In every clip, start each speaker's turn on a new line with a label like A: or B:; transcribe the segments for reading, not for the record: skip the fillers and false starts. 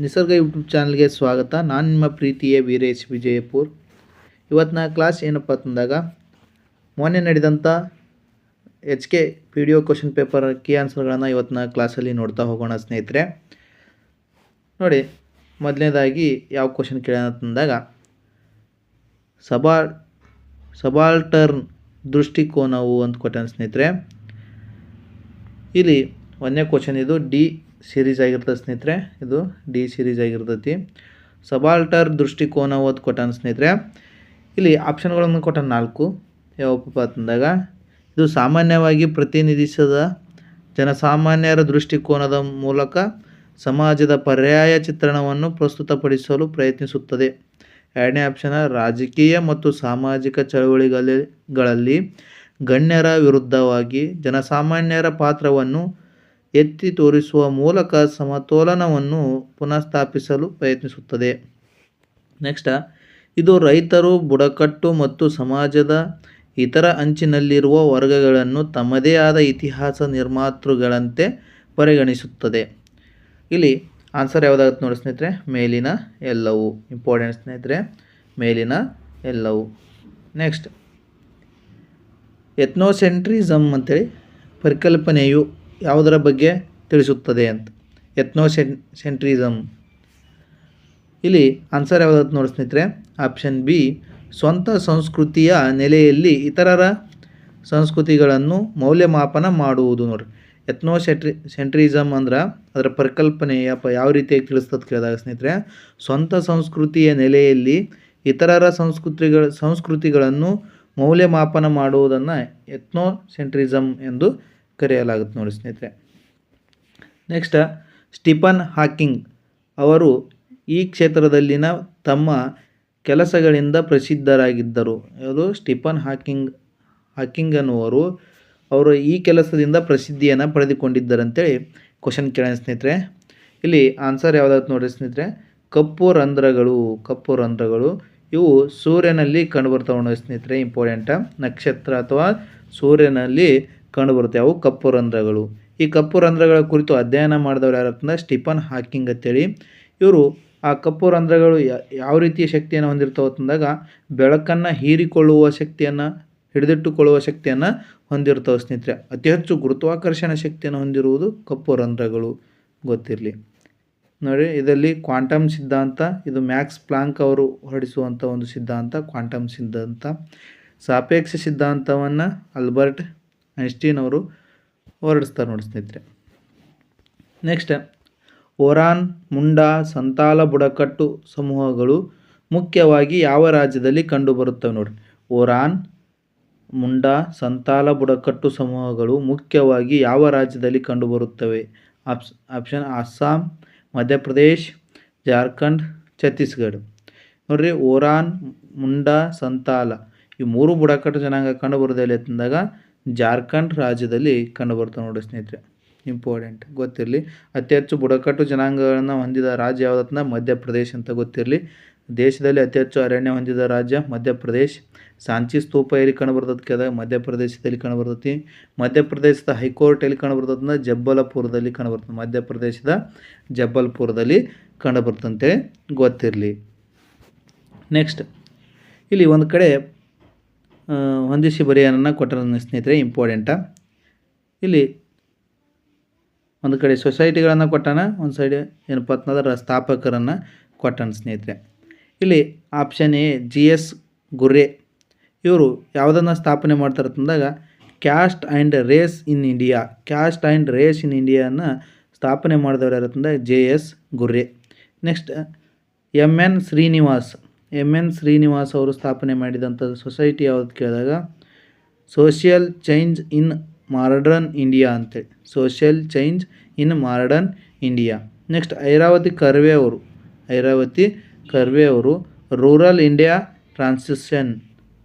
A: ನಿಸರ್ಗ ಯೂಟ್ಯೂಬ್ ಚಾನಲ್ಗೆ ಸ್ವಾಗತ. ನಾನು ನಿಮ್ಮ ಪ್ರೀತಿಯ ವೀರೇಶ್ ವಿಜಯಪುರ್. ಇವತ್ತಿನ ಕ್ಲಾಸ್ ಏನಪ್ಪ ಅಂತಂದಾಗ, ಮೊನ್ನೆ ನಡೆದಂಥ HK PDO question paper key ಆನ್ಸರ್ಗಳನ್ನು ಇವತ್ತಿನ ಕ್ಲಾಸಲ್ಲಿ ನೋಡ್ತಾ ಹೋಗೋಣ ಸ್ನೇಹಿತರೆ. ನೋಡಿ, ಮೊದಲನೇದಾಗಿ ಯಾವ ಕ್ವಶನ್ ಕೇಳೋಣ ಅಂತಂದಾಗ, ಸಬಾಲ್ಟರ್ನ್ ದೃಷ್ಟಿಕೋನವು ಅಂತ ಕೊಟ್ಟಾನ ಸ್ನೇಹಿತರೆ. ಇಲ್ಲಿ ಒಂದನೇ ಕ್ವಶನ್, ಇದು ಡಿ ಸೀರೀಸ್ ಆಗಿರ್ತದೆ ಸ್ನೇಹಿತರೆ. ಇದು ಡಿ ಸೀರೀಸ್ ಆಗಿರ್ತೈತಿ. ಸಬಾಲ್ಟರ್ ದೃಷ್ಟಿಕೋನ ಓದ್ ಕೊಟ್ಟಾನ ಸ್ನೇಹಿತರೆ. ಇಲ್ಲಿ ಆಪ್ಷನ್ಗಳನ್ನು ಕೊಟ್ಟಾನ 4. ಯಾವಪ್ಪ ಅಂತಂದಾಗ, ಇದು ಸಾಮಾನ್ಯವಾಗಿ ಪ್ರತಿನಿಧಿಸಿದ ಜನಸಾಮಾನ್ಯರ ದೃಷ್ಟಿಕೋನದ ಮೂಲಕ ಸಮಾಜದ ಪರ್ಯಾಯ ಚಿತ್ರಣವನ್ನು ಪ್ರಸ್ತುತಪಡಿಸಲು ಪ್ರಯತ್ನಿಸುತ್ತದೆ. ಎರಡನೇ ಆಪ್ಷನ್, ರಾಜಕೀಯ ಮತ್ತು ಸಾಮಾಜಿಕ ಚಳವಳಿಗಳಲ್ಲಿ ಗಣ್ಯರ ವಿರುದ್ಧವಾಗಿ ಜನಸಾಮಾನ್ಯರ ಪಾತ್ರವನ್ನು ಎತ್ತಿ ತೋರಿಸುವ ಮೂಲಕ ಸಮತೋಲನವನ್ನು ಪುನಃಸ್ಥಾಪಿಸಲು ಪ್ರಯತ್ನಿಸುತ್ತದೆ. ನೆಕ್ಸ್ಟ್, ಇದು ರೈತರು, ಬುಡಕಟ್ಟು ಮತ್ತು ಸಮಾಜದ ಇತರ ಅಂಚಿನಲ್ಲಿರುವ ವರ್ಗಗಳನ್ನು ತಮ್ಮದೇ ಆದ ಇತಿಹಾಸ ನಿರ್ಮಾತೃಗಳಂತೆ ಪರಿಗಣಿಸುತ್ತದೆ. ಇಲ್ಲಿ ಆನ್ಸರ್ ಯಾವುದಾಗುತ್ತೆ ನೋಡಿ ಸ್ನೇಹಿತರೆ, ಮೇಲಿನ ಎಲ್ಲವೂ. ಇಂಪಾರ್ಟೆಂಟ್ ಸ್ನೇಹಿತರೆ, ಮೇಲಿನ ಎಲ್ಲವೂ. ನೆಕ್ಸ್ಟ್, ಎಥ್ನೋಸೆಂಟ್ರಿಸಮ್ ಅಂತೇಳಿ ಪರಿಕಲ್ಪನೆಯು ಯಾವುದರ ಬಗ್ಗೆ ತಿಳಿಸುತ್ತದೆ ಅಂತ. ಎಥ್ನೋಸೆಂಟ್ರಿಸಮ್, ಇಲ್ಲಿ ಆನ್ಸರ್ ಯಾವುದಾಗುತ್ತೆ ನೋಡಿ ಸ್ನೇಹಿತರೆ, ಆಪ್ಷನ್ ಬಿ, ಸ್ವಂತ ಸಂಸ್ಕೃತಿಯ ನೆಲೆಯಲ್ಲಿ ಇತರರ ಸಂಸ್ಕೃತಿಗಳನ್ನು ಮೌಲ್ಯಮಾಪನ ಮಾಡುವುದು. ನೋಡಿರಿ, ಎಥ್ನೋಸೆಂಟ್ರಿಸಮ್ ಅಂದ್ರೆ ಅದರ ಪರಿಕಲ್ಪನೆ ಯಾವ ರೀತಿಯಾಗಿ ತಿಳಿಸ್ತದೆ ಕೇಳಿದಾಗ ಸ್ನೇಹಿತರೆ, ಸ್ವಂತ ಸಂಸ್ಕೃತಿಯ ನೆಲೆಯಲ್ಲಿ ಇತರರ ಸಂಸ್ಕೃತಿಗಳನ್ನು ಮೌಲ್ಯಮಾಪನ ಮಾಡುವುದನ್ನು ಎಥ್ನೋಸೆಂಟ್ರಿಸಮ್ ಎಂದು ಕರೆಯಲಾಗುತ್ತೆ ನೋಡಿ ಸ್ನೇಹಿತರೆ. ನೆಕ್ಸ್ಟ್, ಸ್ಟೀಫನ್ ಹಾಕಿಂಗ್ ಅವರು ಈ ಕ್ಷೇತ್ರದಲ್ಲಿನ ತಮ್ಮ ಕೆಲಸಗಳಿಂದ ಪ್ರಸಿದ್ಧರಾಗಿದ್ದರು. ಯಾವುದು? ಸ್ಟೀಫನ್ ಹಾಕಿಂಗ್ ಅನ್ನುವರು ಅವರು ಈ ಕೆಲಸದಿಂದ ಪ್ರಸಿದ್ಧಿಯನ್ನು ಪಡೆದುಕೊಂಡಿದ್ದರಂತೇಳಿ ಕ್ವಶನ್ ಕೇಳೋಣ ಸ್ನೇಹಿತರೆ. ಇಲ್ಲಿ ಆನ್ಸರ್ ಯಾವುದಾದ್ರು ನೋಡಿ ಸ್ನೇಹಿತರೆ, ಕಪ್ಪು ರಂಧ್ರಗಳು ಇವು ಸೂರ್ಯನಲ್ಲಿ ಕಂಡುಬರ್ತಾವೆ ನೋಡಿ ಸ್ನೇಹಿತರೆ. ಇಂಪಾರ್ಟೆಂಟ್, ನಕ್ಷತ್ರ ಅಥವಾ ಸೂರ್ಯನಲ್ಲಿ ಕಂಡುಬರುತ್ತೆ ಅವು ಕಪ್ಪು ರಂಧ್ರಗಳು. ಈ ಕಪ್ಪು ರಂಧ್ರಗಳ ಕುರಿತು ಅಧ್ಯಯನ ಮಾಡಿದವರು ಯಾರತ್ತಂದ್ರೆ ಸ್ಟೀಫನ್ ಹಾಕಿಂಗ್ ಅಂತೇಳಿ. ಇವರು ಆ ಕಪ್ಪು ರಂಧ್ರಗಳು ಯಾವ ರೀತಿಯ ಶಕ್ತಿಯನ್ನು ಹೊಂದಿರ್ತಾವೆ ಅಂತಂದಾಗ, ಬೆಳಕನ್ನು ಹೀರಿಕೊಳ್ಳುವ ಶಕ್ತಿಯನ್ನು, ಹಿಡಿದಿಟ್ಟುಕೊಳ್ಳುವ ಶಕ್ತಿಯನ್ನು ಹೊಂದಿರ್ತಾವೆ ಸ್ನೇಹಿತರೆ. ಅತಿ ಹೆಚ್ಚು ಗುರುತ್ವಾಕರ್ಷಣ ಶಕ್ತಿಯನ್ನು ಹೊಂದಿರುವುದು ಕಪ್ಪು ರಂಧ್ರಗಳು, ಗೊತ್ತಿರಲಿ ನೋಡಿ. ಇದರಲ್ಲಿ ಕ್ವಾಂಟಮ್ ಸಿದ್ಧಾಂತ, ಇದು ಮ್ಯಾಕ್ಸ್ ಪ್ಲಾಂಕ್ ಅವರು ಹೊರಡಿಸುವಂಥ ಒಂದು ಸಿದ್ಧಾಂತ, ಕ್ವಾಂಟಮ್ ಸಿದ್ಧಾಂತ. ಸಾಪೇಕ್ಷ ಸಿದ್ಧಾಂತವನ್ನು ಆಲ್ಬರ್ಟ್ ಐನ್ಸ್ಟೀನ್ ಅವರು ಹೊರಡಿಸ್ತಾರೆ ನೋಡಿ ಸ್ನೇಹಿತರೆ. ನೆಕ್ಸ್ಟ್, ಓರಾನ್, ಮುಂಡಾ, ಸಂತಾಲ ಬುಡಕಟ್ಟು ಸಮೂಹಗಳು ಮುಖ್ಯವಾಗಿ ಯಾವ ರಾಜ್ಯದಲ್ಲಿ ಕಂಡುಬರುತ್ತವೆ ನೋಡಿ. ಓರಾನ್, ಮುಂಡಾ, ಸಂತಾಲ ಬುಡಕಟ್ಟು ಸಮೂಹಗಳು ಮುಖ್ಯವಾಗಿ ಯಾವ ರಾಜ್ಯದಲ್ಲಿ ಕಂಡುಬರುತ್ತವೆ? ಆಪ್ಷನ್ ಅಸ್ಸಾಂ, ಮಧ್ಯಪ್ರದೇಶ್, ಜಾರ್ಖಂಡ್, ಛತ್ತೀಸ್ಗಢ. ನೋಡ್ರಿ, ಓರಾನ್, ಮುಂಡಾ, ಸಂತಾಲ ಈ 3 ಬುಡಕಟ್ಟು ಜನಾಂಗ ಕಂಡುಬರೋದಲ್ಲಿ ಅಂತಂದಾಗ ಜಾರ್ಖಂಡ್ ರಾಜ್ಯದಲ್ಲಿ ಕಂಡುಬರ್ತವೆ ನೋಡಿ ಸ್ನೇಹಿತರೆ. ಇಂಪಾರ್ಟೆಂಟ್, ಗೊತ್ತಿರಲಿ. ಅತಿ ಹೆಚ್ಚು ಬುಡಕಟ್ಟು ಜನಾಂಗಗಳನ್ನು ಹೊಂದಿದ ರಾಜ್ಯ ಯಾವುದಂತ ಮಧ್ಯಪ್ರದೇಶ್ ಅಂತ ಗೊತ್ತಿರಲಿ. ದೇಶದಲ್ಲಿ ಅತಿ ಹೆಚ್ಚು ಅರಣ್ಯ ಹೊಂದಿದ ರಾಜ್ಯ ಮಧ್ಯಪ್ರದೇಶ್. ಸಾಂಚಿ ಸ್ತೂಪ ಎಲ್ಲಿ ಕಂಡುಬರ್ತದೆ ಕೇಳಿದಾಗ ಮಧ್ಯಪ್ರದೇಶದಲ್ಲಿ ಕಂಡುಬರ್ತೈತಿ. ಮಧ್ಯಪ್ರದೇಶದ ಹೈಕೋರ್ಟ್ ಎಲ್ಲಿ ಕಂಡುಬರ್ತದೆ ಅಂದ್ರೆ ಜಬ್ಬಲ್ಪುರದಲ್ಲಿ ಕಂಡುಬರ್ತದೆ. ಮಧ್ಯಪ್ರದೇಶದ ಜಬ್ಬಲ್ಪುರದಲ್ಲಿ ಕಂಡುಬರ್ತಂತೇಳಿ ಗೊತ್ತಿರಲಿ. ನೆಕ್ಸ್ಟ್, ಇಲ್ಲಿ ಒಂದು ಕಡೆ ಹೊಂದಿಸಿ ಬರೆಯೋಣ ಕೊಟ್ಟರೆ ಸ್ನೇಹಿತರೆ, ಇಂಪಾರ್ಟೆಂಟ. ಇಲ್ಲಿ ಒಂದು ಕಡೆ ಸೊಸೈಟಿಗಳನ್ನು ಕೊಟ್ಟಾನ, ಒಂದು ಸೈಡ್ ಏನಪ್ಪ ಅಂತಂದ್ರೆ ಸ್ಥಾಪಕರನ್ನು ಕೊಟ್ಟಾನ ಸ್ನೇಹಿತರೆ. ಇಲ್ಲಿ ಆಪ್ಷನ್ ಎ, GS ಗುರ್ರೆ. ಇವರು ಯಾವುದನ್ನು ಸ್ಥಾಪನೆ ಮಾಡ್ತಾರೆ ಅಂತಂದಾಗ ಕ್ಯಾಸ್ಟ್ ಆ್ಯಂಡ್ ರೇಸ್ ಇನ್ ಇಂಡಿಯಾನ ಸ್ಥಾಪನೆ ಮಾಡಿದವರು ಯಾರಂತಂದಾಗ JS Ghurye. Next, MN Srinivas ಅವರು ಸ್ಥಾಪನೆ ಮಾಡಿದಂಥ ಸೊಸೈಟಿ ಯಾವುದು ಕೇಳಿದಾಗ social change in modern India ಅಂತೇಳಿ, social change in modern India. Next, Irawati Karve ಅವರು ರೂರಲ್ ಇಂಡಿಯಾ ಟ್ರಾನ್ಸಿಷನ್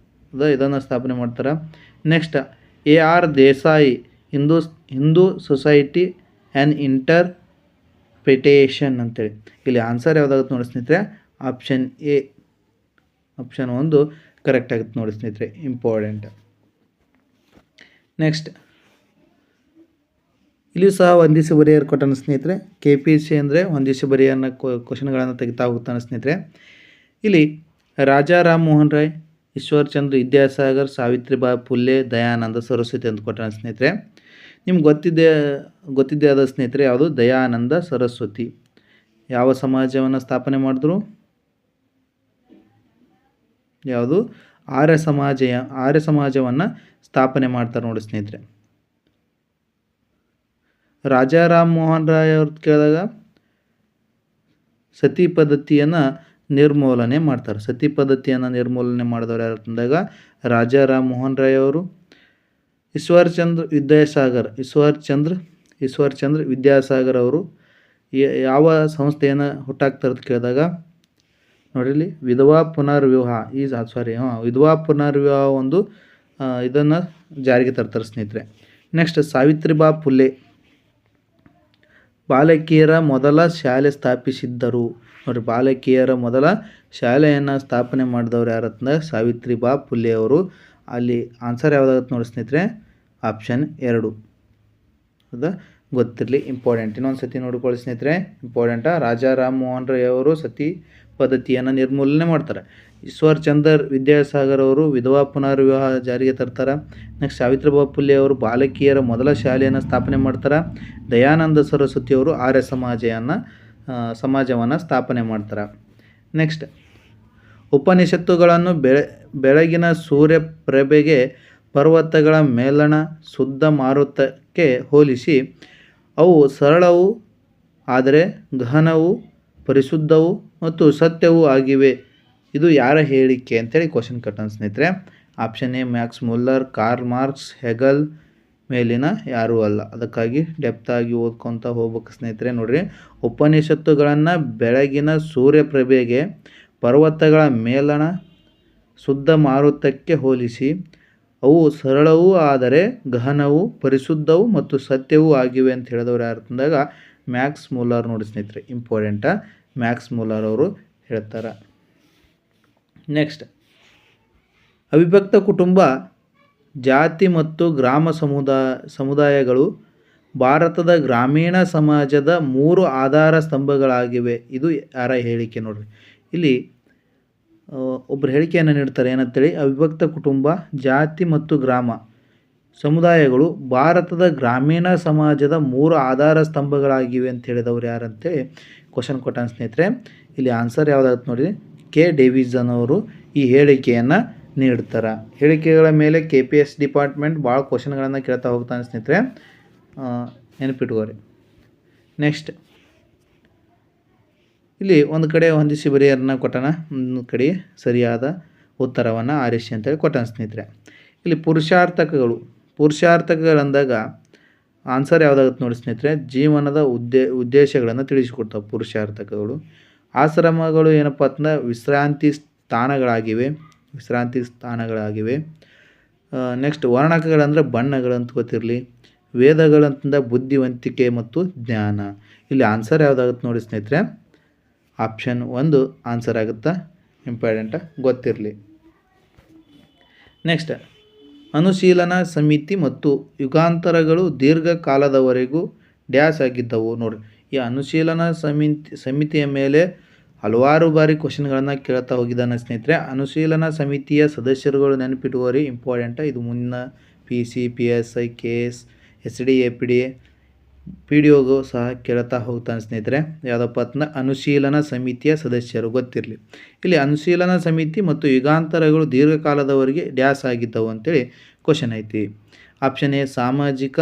A: ಇದನ್ನು ಸ್ಥಾಪನೆ ಮಾಡ್ತಾರೆ. Next, AR Desai Hindu society and interpretation ಅಂತೇಳಿ. ಇಲ್ಲಿ ಆನ್ಸರ್ ಯಾವುದಾಗುತ್ತೆ ನೋಡಿ ಸ್ನೇಹಿತರೆ, ಆಪ್ಷನ್ ಎ, ಆಪ್ಷನ್ 1 ಕರೆಕ್ಟ್ ಆಗುತ್ತೆ ನೋಡಿ ಸ್ನೇಹಿತರೆ. ಇಂಪಾರ್ಟೆಂಟ್. ನೆಕ್ಸ್ಟ್, ಇಲ್ಲಿಯೂ ಸಹ ಹೊಂದಿಸಿ ಬರೆಯರು ಕೊಟ್ಟಾನ ಸ್ನೇಹಿತರೆ. KPSC ಅಂದರೆ ಹೊಂದಿಸಿ ಬರೆಯನ್ನ ಕ್ವಶನ್ಗಳನ್ನು ತೆಗಿತಾ ಹೋಗ್ತಾನೆ ಸ್ನೇಹಿತರೆ. ಇಲ್ಲಿ ರಾಜಾ ರಾಮ್ ಮೋಹನ್ ರಾಯ್, ಈಶ್ವರ್ ಚಂದ್ರ ವಿದ್ಯಾಸಾಗರ್, ಸಾವಿತ್ರಿಬಾಯಿ ಫುಲೆ, ದಯಾನಂದ ಸರಸ್ವತಿ ಅಂತ ಕೊಟ್ಟಾನ ಸ್ನೇಹಿತರೆ. ನಿಮ್ಗೆ ಗೊತ್ತಿದ್ದೇ ಆದ ಸ್ನೇಹಿತರೆ ಯಾವುದು? ದಯಾನಂದ ಸರಸ್ವತಿ ಯಾವ ಸಮಾಜವನ್ನು ಸ್ಥಾಪನೆ ಮಾಡಿದ್ರು? ಯಾವುದು? ಆರ್ಯ ಸಮಾಜವನ್ನು ಸ್ಥಾಪನೆ ಮಾಡ್ತಾರೆ ನೋಡಿ ಸ್ನೇಹಿತರೆ. ರಾಜಾ ರಾಮ್ ಮೋಹನ್ ರಾಯ್ ಅವ್ರು ಕೇಳಿದಾಗ ಸತಿ ಪದ್ಧತಿಯನ್ನು ನಿರ್ಮೂಲನೆ ಮಾಡ್ತಾರೆ. ಸತಿ ಪದ್ಧತಿಯನ್ನು ನಿರ್ಮೂಲನೆ ಮಾಡಿದವರು ಯಾರು ಅಂತಂದಾಗ ರಾಜಾ ರಾಮ್ ಮೋಹನ್ ರಾಯ್ ಅವರು. ಈಶ್ವರ್ ಚಂದ್ರ ವಿದ್ಯಾಸಾಗರ್ ಅವರು ಯಾವ ಸಂಸ್ಥೆಯನ್ನು ಹುಟ್ಟಾಕ್ತಾರೆ ಅಂತ ಕೇಳಿದಾಗ ನೋಡಿರಿ ಇಲ್ಲಿ ವಿಧವಾ ಪುನರ್ವಿವಾಹ ಒಂದು ಇದನ್ನು ಜಾರಿಗೆ ತರ್ತಾರೆ ಸ್ನೇಹಿತರೆ. ನೆಕ್ಸ್ಟ್ ಸಾವಿತ್ರಿಬಾಯಿ ಫುಲೆ ಬಾಲಕಿಯರ ಮೊದಲ ಶಾಲೆ ಸ್ಥಾಪಿಸಿದ್ದರು. ನೋಡಿ, ಬಾಲಕಿಯರ ಮೊದಲ ಶಾಲೆಯನ್ನು ಸ್ಥಾಪನೆ ಮಾಡಿದವರು ಯಾರಂತಂದ್ರೆ ಸಾವಿತ್ರಿಬಾಯಿ ಫುಲೆ ಅವರು. ಅಲ್ಲಿ ಆನ್ಸರ್ ಯಾವುದಾಗುತ್ತೆ ನೋಡಿ ಸ್ನೇಹಿತರೆ? ಆಪ್ಷನ್ 2. ಹೌದಾ? ಗೊತ್ತಿರಲಿ, ಇಂಪಾರ್ಟೆಂಟ್. ಇನ್ನೊಂದು ಸತಿ ನೋಡ್ಕೊಳ್ಳಿ ಸ್ನೇಹಿತರೆ, ಇಂಪಾರ್ಟೆಂಟಾ. ರಾಜಾ ರಾಮ್ ಮೋಹನ್ ರಾಯ್ ಅವರು ಸತಿ ಪದ್ಧತಿಯನ್ನು ನಿರ್ಮೂಲನೆ ಮಾಡ್ತಾರೆ. ಈಶ್ವರ್ ಚಂದ್ರ ವಿದ್ಯಾಸಾಗರ್ ಅವರು ವಿಧವಾ ಪುನರ್ವಿವಾಹ ಜಾರಿಗೆ ತರ್ತಾರೆ. ನೆಕ್ಸ್ಟ್ ಸಾವಿತ್ರಿಬಾಯಿ ಫುಲೆ ಅವರು ಬಾಲಕಿಯರ ಮೊದಲ ಶಾಲೆಯನ್ನು ಸ್ಥಾಪನೆ ಮಾಡ್ತಾರೆ. ದಯಾನಂದ ಸರಸ್ವತಿ ಅವರು ಆರ್ಯ ಸಮಾಜವನ್ನು ಸ್ಥಾಪನೆ ಮಾಡ್ತಾರೆ. ನೆಕ್ಸ್ಟ್ ಉಪನಿಷತ್ತುಗಳನ್ನು ಬೆಳಗಿನ ಸೂರ್ಯಪ್ರಭೆಗೆ, ಪರ್ವತಗಳ ಮೇಲಣ ಶುದ್ಧ ಮಾರುತಕ್ಕೆ ಹೋಲಿಸಿ ಅವು ಸರಳವೂ ಆದರೆ ಗಹನವೂ ಪರಿಶುದ್ಧವೂ ಮತ್ತು ಸತ್ಯವೂ ಆಗಿವೆ. ಇದು ಯಾರ ಹೇಳಿಕೆ ಅಂತೇಳಿ ಕ್ವಶನ್ ಕಟ್ಟೋಣ ಸ್ನೇಹಿತರೆ. Option A Max Muller, Karl Marx, Hegel, ಮೇಲಿನ ಯಾರೂ ಅಲ್ಲ. ಅದಕ್ಕಾಗಿ ಡೆಪ್ತಾಗಿ ಓದ್ಕೊತ ಹೋಗ್ಬೇಕು ಸ್ನೇಹಿತರೆ. ನೋಡಿರಿ, ಉಪನಿಷತ್ತುಗಳನ್ನು ಬೆಳಗಿನ ಸೂರ್ಯಪ್ರಭೆಗೆ, ಪರ್ವತಗಳ ಮೇಲಣ ಶುದ್ಧ ಮಾರುತಕ್ಕೆ ಹೋಲಿಸಿ ಅವು ಸರಳವೂ ಆದರೆ ಗಹನವೂ ಪರಿಶುದ್ಧವೂ ಮತ್ತು ಸತ್ಯವೂ ಆಗಿವೆ ಅಂತ ಹೇಳಿದವರು ಯಾರು ಅಂದಾಗ ಮ್ಯಾಕ್ಸ್ ಮುಲ್ಲರ್ ನೋಡಿ ಸ್ನೇಹಿತರೆ. ಇಂಪಾರ್ಟೆಂಟಾ, ಮ್ಯಾಕ್ಸ್ ಮುಲ್ಲರ್ ಅವರು ಹೇಳ್ತಾರೆ. ನೆಕ್ಸ್ಟ್ ಅವಿಭಕ್ತ ಕುಟುಂಬ, ಜಾತಿ ಮತ್ತು ಗ್ರಾಮ ಸಮುದಾಯಗಳು ಭಾರತದ ಗ್ರಾಮೀಣ ಸಮಾಜದ 3 ಆಧಾರ ಸ್ತಂಭಗಳಾಗಿವೆ. ಇದು ಯಾರ ಹೇಳಿಕೆ ನೋಡ್ರಿ. ಇಲ್ಲಿ ಒಬ್ಬರು ಹೇಳಿಕೆಯನ್ನು ನೀಡ್ತಾರೆ ಏನಂತೇಳಿ, ಅವಿಭಕ್ತ ಕುಟುಂಬ, ಜಾತಿ ಮತ್ತು ಗ್ರಾಮ ಸಮುದಾಯಗಳು ಭಾರತದ ಗ್ರಾಮೀಣ ಸಮಾಜದ 3 ಆಧಾರ ಸ್ತಂಭಗಳಾಗಿವೆ ಅಂತ ಹೇಳಿದವರು ಯಾರಂತೇಳಿ ಕ್ವಶನ್ ಕೊಟ್ಟಾನ ಸ್ನೇಹಿತರೆ. ಇಲ್ಲಿ ಆನ್ಸರ್ ಯಾವುದಾಗುತ್ತೆ ನೋಡಿ, ಕೆ ಡೇವಿಸನ್ ಅವರು ಈ ಹೇಳಿಕೆಯನ್ನು ನೀಡ್ತಾರೆ. ಹೇಳಿಕೆಗಳ ಮೇಲೆ KPSC ಡಿಪಾರ್ಟ್ಮೆಂಟ್ ಭಾಳ ಕ್ವಶನ್ಗಳನ್ನು ಕೇಳ್ತಾ ಹೋಗ್ತಾನೆ ಸ್ನೇಹಿತರೆ, ನೆನಪಿಟ್ಕೋರಿ. ನೆಕ್ಸ್ಟ್ ಇಲ್ಲಿ ಒಂದು ಕಡೆ ಹೊಂದಿಸಿ ಬರೆಯರನ್ನ ಕೊಟ್ಟಾನ, ಒಂದು ಕಡೆ ಸರಿಯಾದ ಉತ್ತರವನ್ನು ಆರಿಸಿ ಅಂತೇಳಿ ಕೊಟ್ಟಾನ ಸ್ನೇಹಿತರೆ. ಇಲ್ಲಿ ಪುರುಷಾರ್ಥಕಗಳಂದಾಗ ಆನ್ಸರ್ ಯಾವುದಾಗುತ್ತೆ ನೋಡಿ ಸ್ನೇಹಿತರೆ, ಜೀವನದ ಉದ್ದೇಶಗಳನ್ನು ತಿಳಿಸಿಕೊಡ್ತಾವೆ ಪುರುಷಾರ್ಥಕಗಳು. ಆಶ್ರಮಗಳು ಏನಪ್ಪ ಅಂತಂದ್ರೆ ವಿಶ್ರಾಂತಿ ಸ್ಥಾನಗಳಾಗಿವೆ. ನೆಕ್ಸ್ಟ್ ವರ್ಣಕಗಳಂದರೆ ಬಣ್ಣಗಳು ಅಂತ ಗೊತ್ತಿರಲಿ. ವೇದಗಳಂತಂದ ಬುದ್ಧಿವಂತಿಕೆ ಮತ್ತು ಜ್ಞಾನ. ಇಲ್ಲಿ ಆನ್ಸರ್ ಯಾವುದಾಗುತ್ತೆ ನೋಡಿ ಸ್ನೇಹಿತರೆ, ಆಪ್ಷನ್ 1 ಆನ್ಸರ್ ಆಗುತ್ತಾ, ಇಂಪಾರ್ಟೆಂಟ, ಗೊತ್ತಿರಲಿ. ನೆಕ್ಸ್ಟ್ ಅನುಶೀಲನ ಸಮಿತಿ ಮತ್ತು ಯುಗಾಂತರಗಳು ದೀರ್ಘಕಾಲದವರೆಗೂ ಡ್ಯಾಶ್ ಆಗಿದ್ದವು. ನೋಡಿರಿ, ಈ ಅನುಶೀಲನ ಸಮಿತಿಯ ಮೇಲೆ ಹಲವಾರು ಬಾರಿ ಕ್ವಶನ್ಗಳನ್ನು ಕೇಳ್ತಾ ಹೋಗಿದ್ದಾನೆ ಸ್ನೇಹಿತರೆ. ಅನುಶೀಲನ ಸಮಿತಿಯ ಸದಸ್ಯರುಗಳು ನೆನಪಿಟ್ಟುವರಿ, ಇಂಪಾರ್ಟೆಂಟ. ಇದು ಮುನ್ನ PC, PSI, KS, SD, APD, PDOಗೂ ಸಹ ಕೇಳ್ತಾ ಹೋಗ್ತಾನೆ ಸ್ನೇಹಿತರೆ. ಯಾವುದಪ್ಪ ಅಂತಂದ್ರೆ ಅನುಶೀಲನ ಸಮಿತಿಯ ಸದಸ್ಯರು ಗೊತ್ತಿರಲಿ. ಇಲ್ಲಿ ಅನುಶೀಲನ ಸಮಿತಿ ಮತ್ತು ಯುಗಾಂತರಗಳು ದೀರ್ಘಕಾಲದವರೆಗೆ ಡ್ಯಾಶ್ ಆಗಿದ್ದವು ಅಂತೇಳಿ ಕ್ವಶನ್ ಐತಿ. ಆಪ್ಷನ್ ಎ ಸಾಮಾಜಿಕ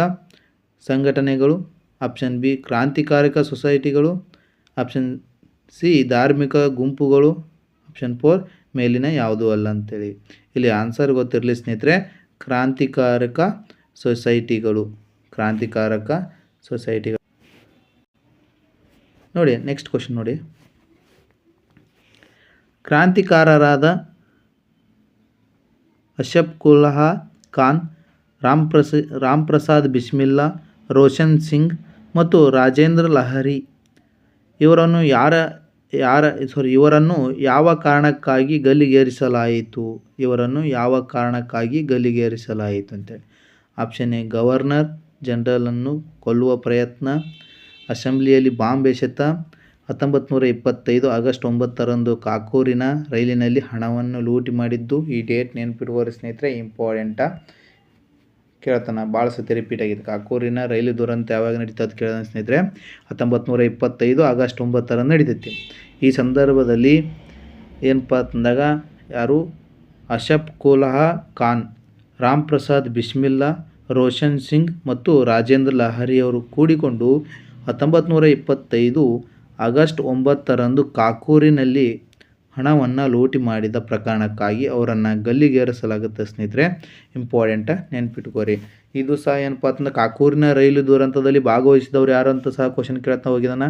A: ಸಂಘಟನೆಗಳು, ಆಪ್ಷನ್ ಬಿ ಕ್ರಾಂತಿಕಾರಕ ಸೊಸೈಟಿಗಳು, ಆಪ್ಷನ್ ಸಿ ಧಾರ್ಮಿಕ ಗುಂಪುಗಳು, ಆಪ್ಷನ್ 4 ಮೇಲಿನ ಯಾವುದೂ ಅಲ್ಲ ಅಂತೇಳಿ. ಇಲ್ಲಿ ಆನ್ಸರ್ ಗೊತ್ತಿರಲಿ ಸ್ನೇಹಿತರೆ, ಕ್ರಾಂತಿಕಾರಕ ಸೊಸೈಟಿಗಳು. ನೋಡಿ, ನೆಕ್ಸ್ಟ್ ಕ್ವಶನ್ ನೋಡಿ. ಕ್ರಾಂತಿಕಾರರಾದ ಅಶ್ಫಾಕುಲ್ಲಾ ಖಾನ್, ರಾಮ್ ಪ್ರಸಾದ್ ಬಿಸ್ಮಿಲ್ಲಾ, ರೋಷನ್ ಸಿಂಗ್ ಮತ್ತು ರಾಜೇಂದ್ರ ಲಹಿರಿ ಇವರನ್ನು ಯಾವ ಕಾರಣಕ್ಕಾಗಿ ಗಲ್ಲಿಗೇರಿಸಲಾಯಿತು ಅಂತೇಳಿ. ಆಪ್ಷನ್ ಎ ಗವರ್ನರ್, ಜನರಲನ್ನು ಕೊಲ್ಲುವ ಪ್ರಯತ್ನ, ಅಸೆಂಬ್ಲಿಯಲ್ಲಿ ಬಾಂಬ್ ಎಸೆತ, 1925 ಆಗಸ್ಟ್ 9ರಂದು ಕಾಕೂರಿನ ರೈಲಿನಲ್ಲಿ ಹಣವನ್ನು ಲೂಟಿ ಮಾಡಿದ್ದು. ಈ ಡೇಟ್ ನೆನಪಿಟ್ಕೋರಿ ಸ್ನೇಹಿತರೆ, ಇಂಪಾರ್ಟೆಂಟ. ಕೇಳ್ತಾನೆ, ಭಾಳ ಸತಿ ರಿಪೀಟ್ ಆಗಿದೆ. ಕಾಕೂರಿನ ರೈಲು ದುರಂತ ಯಾವಾಗ ನಡೀತದೆ ಅಂತ ಕೇಳಿದ ಸ್ನೇಹಿತರೆ, 1925 ಆಗಸ್ಟ್ 9ರಂದು ನಡೀತೈತಿ. ಈ ಸಂದರ್ಭದಲ್ಲಿ ಏನಪ್ಪ ಅಂತಂದಾಗ ಯಾರು ಅಶಫ್ ಉಲ್ಲಾ ಖಾನ್, ರಾಮ್ ಪ್ರಸಾದ್ ಬಿಸ್ಮಿಲ್ಲಾ, ರೋಷನ್ ಸಿಂಗ್ ಮತ್ತು ರಾಜೇಂದ್ರ ಲಹಿರಿಯವರು ಕೂಡಿಕೊಂಡು 1925 ಆಗಸ್ಟ್ 9ರಂದು ಕಾಕೂರಿನಲ್ಲಿ ಹಣವನ್ನು ಲೂಟಿ ಮಾಡಿದ ಪ್ರಕರಣಕ್ಕಾಗಿ ಅವರನ್ನು ಗಲ್ಲಿಗೇರಿಸಲಾಗುತ್ತೆ ಸ್ನೇಹಿತರೆ. ಇಂಪಾರ್ಟೆಂಟ, ನೆನ್ಪಿಟ್ಕೋರಿ. ಇದು ಸಹ ಏನಪ್ಪ ಅಂತಂದ್ರೆ ಕಾಕೂರಿನ ರೈಲು ದುರಂತದಲ್ಲಿ ಭಾಗವಹಿಸಿದವರು ಯಾರು ಅಂತ ಸಹ ಕ್ವಶನ್ ಕೇಳ್ತಾ ಹೋಗಿದಾನ.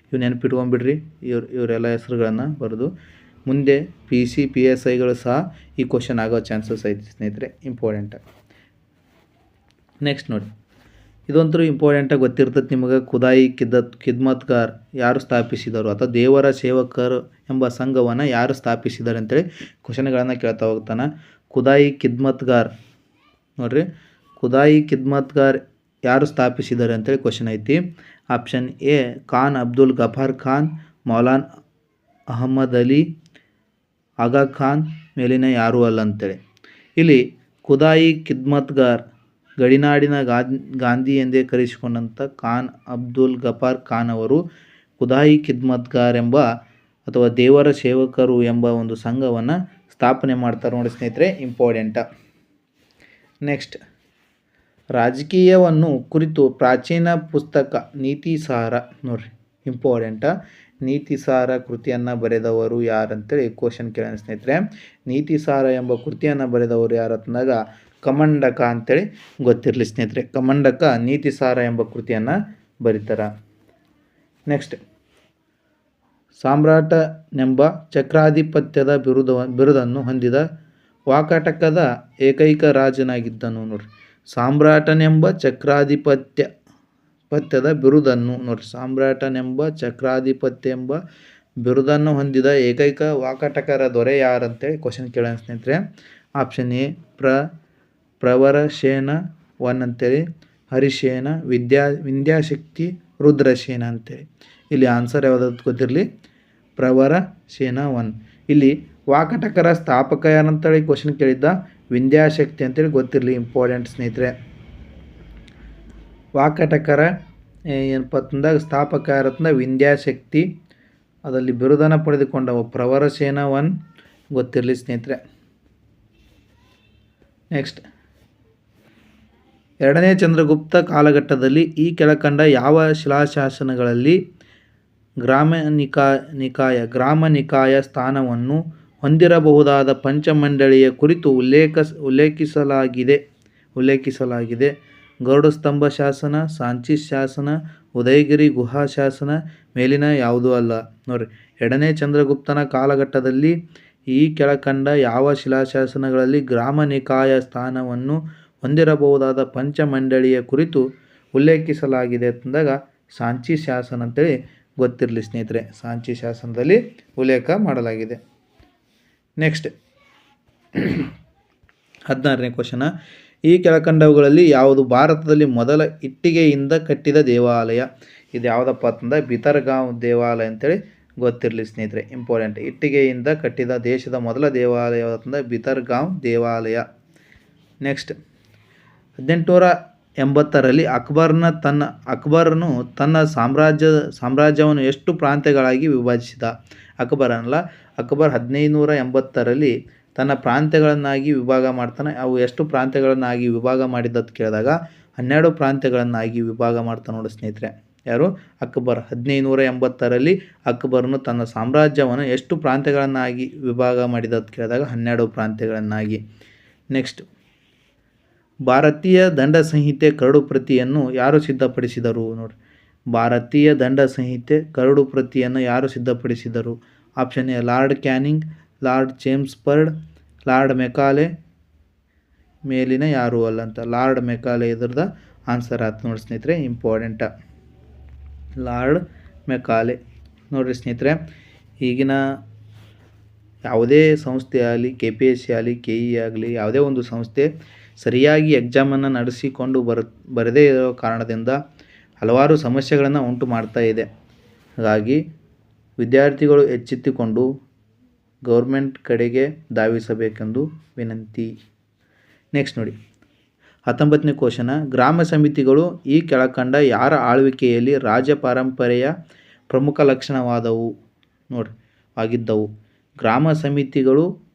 A: ಇವು ನೆನ್ಪಿಟ್ಕೊಂಡ್ಬಿಡ್ರಿ, ಇವರೆಲ್ಲ ಹೆಸರುಗಳನ್ನು ಬರೆದು ಮುಂದೆ PC PSIಗಳು ಸಹ ಈ ಕ್ವಶನ್ ಆಗೋ ಚಾನ್ಸಸ್ ಐತಿ ಸ್ನೇಹಿತರೆ. ಇಂಪಾರ್ಟೆಂಟ. ನೆಕ್ಸ್ಟ್ ನೋಡಿ, ಇದೊಂಥರ ಇಂಪಾರ್ಟೆಂಟಾಗಿ ಗೊತ್ತಿರ್ತದೆ ನಿಮಗೆ. ಖುದಾಯಿ ಖಿದ್ಮತ್ಗಾರ್ ಯಾರು ಸ್ಥಾಪಿಸಿದರು ಅಥವಾ ದೇವರ ಸೇವಕರು ಎಂಬ ಸಂಘವನ್ನು ಯಾರು ಸ್ಥಾಪಿಸಿದ್ದಾರೆ ಅಂತೇಳಿ ಕ್ವಶನ್ಗಳನ್ನು ಕೇಳ್ತಾ ಹೋಗ್ತಾನೆ. ಖುದಾಯಿ ಖಿದ್ಮತ್ಗಾರ್ ನೋಡ್ರಿ, ಖುದಾಯಿ ಖಿದ್ಮತ್ಗಾರ್ ಯಾರು ಸ್ಥಾಪಿಸಿದ್ದಾರೆ ಅಂತೇಳಿ ಕ್ವಶನ್ ಐತಿ. ಆಪ್ಷನ್ ಎ ಖಾನ್ ಅಬ್ದುಲ್ ಗಫಾರ್ ಖಾನ್, ಮೌಲಾನ್ ಅಹಮದ್ ಅಲಿ, ಆಗಾ ಖಾನ್, ಮೇಲಿನ ಯಾರೂ ಅಲ್ಲ ಅಂತೇಳಿ. ಇಲ್ಲಿ ಖುದಾಯಿ ಖಿದ್ಮತ್ಗಾರ್ ಗಡಿನಾಡಿನ ಗಾಂಧಿ ಎಂದೇ ಕರೆಸಿಕೊಂಡಂಥ ಖಾನ್ ಅಬ್ದುಲ್ ಗಫಾರ್ ಖಾನ್ ಅವರು ಖುದಾಯಿ ಖಿದ್ಮತ್ಗಾರ್ ಎಂಬ ಅಥವಾ ದೇವರ ಸೇವಕರು ಎಂಬ ಒಂದು ಸಂಘವನ್ನು ಸ್ಥಾಪನೆ ಮಾಡ್ತಾರೆ ನೋಡಿ ಸ್ನೇಹಿತರೆ. ಇಂಪಾರ್ಟೆಂಟ. ನೆಕ್ಸ್ಟ್, ರಾಜಕೀಯವನ್ನು ಕುರಿತು ಪ್ರಾಚೀನ ಪುಸ್ತಕ ನೀತಿಸಾರ ನೋಡ್ರಿ. ಇಂಪಾರ್ಟೆಂಟ. ನೀತಿಸಾರ ಕೃತಿಯನ್ನು ಬರೆದವರು ಯಾರಂತೇಳಿ ಕ್ವಶನ್ ಕೇಳೋಣ ಸ್ನೇಹಿತರೆ. ನೀತಿಸಾರ ಎಂಬ ಕೃತಿಯನ್ನು ಬರೆದವರು ಯಾರಂತಂದಾಗ ಕಮಂಡಕ ಅಂತೇಳಿ ಗೊತ್ತಿರಲಿ ಸ್ನೇಹಿತರೆ. ಕಮಂಡಕ ನೀತಿಸಾರ ಎಂಬ ಕೃತಿಯನ್ನು ಬರೀತಾರ. ನೆಕ್ಸ್ಟ್, ಸಾಮ್ರಾಟನೆಂಬ ಚಕ್ರಾಧಿಪತ್ಯದ ಬಿರುದನ್ನು ಹೊಂದಿದ ವಾಕಾಟಕದ ಏಕೈಕ ರಾಜನಾಗಿದ್ದನು ನೋಡ್ರಿ. ಸಾಮ್ರಾಟನೆಂಬ ಚಕ್ರಾಧಿಪತ್ಯದ ಬಿರುದನ್ನು ನೋಡ್ರಿ. ಸಾಮ್ರಾಟನೆಂಬ ಚಕ್ರಾಧಿಪತ್ಯ ಎಂಬ ಬಿರುದನ್ನು ಹೊಂದಿದ ಏಕೈಕ ವಾಕಾಟಕರ ದೊರೆ ಯಾರಂತೇಳಿ ಕ್ವಶನ್ ಕೇಳೋಣ ಸ್ನೇಹಿತರೆ. ಆಪ್ಷನ್ ಎ ಪ್ರವರಸೇನ 1 ಅಂತೇಳಿ, ಹರಿಸೇನ, ವಿಂಧ್ಯಾಶಕ್ತಿ, ರುದ್ರಸೇನ ಅಂತೇಳಿ. ಇಲ್ಲಿ ಆನ್ಸರ್ ಯಾವುದಾದ್ರು ಗೊತ್ತಿರಲಿ, ಪ್ರವರಸೇನ 1. ಇಲ್ಲಿ ವಾಕಾಟಕರ ಸ್ಥಾಪಕ ಯಾರಂತೇಳಿ ಕ್ವಶನ್ ಕೇಳಿದ್ದ, ವಿಂಧ್ಯಾಶಕ್ತಿ ಅಂತೇಳಿ ಗೊತ್ತಿರಲಿ. ಇಂಪಾರ್ಟೆಂಟ್ ಸ್ನೇಹಿತರೆ. ವಾಕಾಟಕರ ಏನಪ್ಪ ಅಂತಂದಾಗ ಸ್ಥಾಪಕ ಯಾರಂತಂದ ವಿಂಧ್ಯಾಶಕ್ತಿ. ಅದರಲ್ಲಿ ಬಿರುದನ್ನು ಪಡೆದುಕೊಂಡವ ಪ್ರವರಸೇನ 1 ಗೊತ್ತಿರಲಿ ಸ್ನೇಹಿತರೆ. ನೆಕ್ಸ್ಟ್, 2ನೇ ಚಂದ್ರಗುಪ್ತ ಕಾಲಘಟ್ಟದಲ್ಲಿ ಈ ಕೆಳಕಂಡ ಯಾವ ಶಿಲಾಶಾಸನಗಳಲ್ಲಿ ಗ್ರಾಮ ನಿಕಾಯ ಸ್ಥಾನವನ್ನು ಹೊಂದಿರಬಹುದಾದ ಪಂಚಮಂಡಳಿಯ ಕುರಿತು ಉಲ್ಲೇಖಿಸಲಾಗಿದೆ? ಗರುಡಸ್ತಂಭ ಶಾಸನ, ಸಾಂಚಿ ಶಾಸನ, ಉದಯಗಿರಿ ಗುಹಾ ಶಾಸನ, ಮೇಲಿನ ಯಾವುದೂ ಅಲ್ಲ ನೋಡ್ರಿ. 2ನೇ ಚಂದ್ರಗುಪ್ತನ ಕಾಲಘಟ್ಟದಲ್ಲಿ ಈ ಕೆಳಕಂಡ ಯಾವ ಶಿಲಾಶಾಸನಗಳಲ್ಲಿ ಗ್ರಾಮ ನಿಕಾಯ ಸ್ಥಾನವನ್ನು ಹೊಂದಿರಬಹುದಾದ ಪಂಚಮಂಡಳಿಯ ಕುರಿತು ಉಲ್ಲೇಖಿಸಲಾಗಿದೆ ಅಂತಂದಾಗ ಸಾಂಚಿ ಶಾಸನ ಅಂತೇಳಿ ಗೊತ್ತಿರಲಿ ಸ್ನೇಹಿತರೆ. ಸಾಂಚಿ ಶಾಸನದಲ್ಲಿ ಉಲ್ಲೇಖ ಮಾಡಲಾಗಿದೆ. ನೆಕ್ಸ್ಟ್, 16ನೇ ಕ್ವಶನ, ಈ ಕೆಳಕಂಡವುಗಳಲ್ಲಿ ಯಾವುದು ಭಾರತದಲ್ಲಿ ಮೊದಲ ಇಟ್ಟಿಗೆಯಿಂದ ಕಟ್ಟಿದ ದೇವಾಲಯ? ಇದು ಯಾವುದಪ್ಪ ಅಂತಂದ್ರೆ ಬಿತರ್ಗಾಂವ್ ದೇವಾಲಯ ಅಂತೇಳಿ ಗೊತ್ತಿರಲಿ ಸ್ನೇಹಿತರೆ. ಇಂಪಾರ್ಟೆಂಟ್. ಇಟ್ಟಿಗೆಯಿಂದ ಕಟ್ಟಿದ ದೇಶದ ಮೊದಲ ದೇವಾಲಯ ಯಾವುದಂತಂದ್ರೆ ಬಿತರ್ಗಾಂವ್ ದೇವಾಲಯ. ನೆಕ್ಸ್ಟ್, 1880ರಲ್ಲಿ ಅಕ್ಬರನು ತನ್ನ ಸಾಮ್ರಾಜ್ಯವನ್ನು ಎಷ್ಟು ಪ್ರಾಂತ್ಯಗಳಾಗಿ ವಿಭಜಿಸಿದ? ಅಕ್ಬರ್ 1580ರಲ್ಲಿ ತನ್ನ ಪ್ರಾಂತ್ಯಗಳನ್ನಾಗಿ ವಿಭಾಗ ಮಾಡ್ತಾನೆ. ಅವು ಎಷ್ಟು ಪ್ರಾಂತ್ಯಗಳನ್ನಾಗಿ ವಿಭಾಗ ಮಾಡಿದ್ದತ್ತು ಕೇಳಿದಾಗ 12 ಪ್ರಾಂತ್ಯಗಳನ್ನಾಗಿ ವಿಭಾಗ ಮಾಡ್ತಾನೆ ನೋಡಿ ಸ್ನೇಹಿತರೆ. ಯಾರು? ಅಕ್ಬರ್. 1580ರಲ್ಲಿ ಅಕ್ಬರನು ತನ್ನ ಸಾಮ್ರಾಜ್ಯವನ್ನು ಎಷ್ಟು ಪ್ರಾಂತ್ಯಗಳನ್ನಾಗಿ ವಿಭಾಗ ಮಾಡಿದ್ದತ್ತು ಕೇಳಿದಾಗ 12 ಪ್ರಾಂತ್ಯಗಳನ್ನಾಗಿ. ನೆಕ್ಸ್ಟ್, ಭಾರತೀಯ ದಂಡ ಸಂಹಿತೆ ಕರಡು ಪ್ರತಿಯನ್ನು ಯಾರು ಸಿದ್ಧಪಡಿಸಿದರು? ನೋಡಿ, ಭಾರತೀಯ ದಂಡ ಸಂಹಿತೆ ಕರಡು ಪ್ರತಿಯನ್ನು ಯಾರು ಸಿದ್ಧಪಡಿಸಿದರು? Option A Lord Canning, Lord Chelmsford, Lord Macaulay, ಮೇಲಿನ ಯಾರೂ ಅಲ್ಲ ಅಂತ. ಲಾರ್ಡ್ ಮೆಕಾಲೆ ಇದ್ರದ ಆನ್ಸರ್ ಆಯ್ತು ನೋಡಿ ಸ್ನೇಹಿತರೆ. ಇಂಪಾರ್ಟೆಂಟ. ಲಾರ್ಡ್ ಮೆಕಾಲೆ ನೋಡಿರಿ ಸ್ನೇಹಿತರೆ. ಈಗಿನ ಯಾವುದೇ ಸಂಸ್ಥೆ ಆಗಲಿ, KPSC ಆಗಲಿ, KE ಆಗಲಿ, ಯಾವುದೇ ಒಂದು ಸಂಸ್ಥೆ ಸರಿಯಾಗಿ ಎಕ್ಸಾಮನ್ನು ನಡೆಸಿಕೊಂಡು ಬರದೇ ಇರೋ ಕಾರಣದಿಂದ ಹಲವಾರು ಸಮಸ್ಯೆಗಳನ್ನು ಉಂಟು ಮಾಡ್ತಾ ಇದೆ. ಹಾಗಾಗಿ ವಿದ್ಯಾರ್ಥಿಗಳು ಎಚ್ಚೆತ್ತುಕೊಂಡು ಗೌರ್ಮೆಂಟ್ ಕಡೆಗೆ ಧಾವಿಸಬೇಕೆಂದು ವಿನಂತಿ. ನೆಕ್ಸ್ಟ್ ನೋಡಿ 19ನೇ ಕ್ವಶನ, ಗ್ರಾಮ ಸಮಿತಿಗಳು ಈ ಕೆಳಕಂಡ ಯಾರ ಆಳ್ವಿಕೆಯಲ್ಲಿ ರಾಜ್ಯ ಪರಂಪರೆಯ ಪ್ರಮುಖ ಲಕ್ಷಣವಾದವು ಆಗಿದ್ದವು? ಗ್ರಾಮ ಸಮಿತಿಗಳು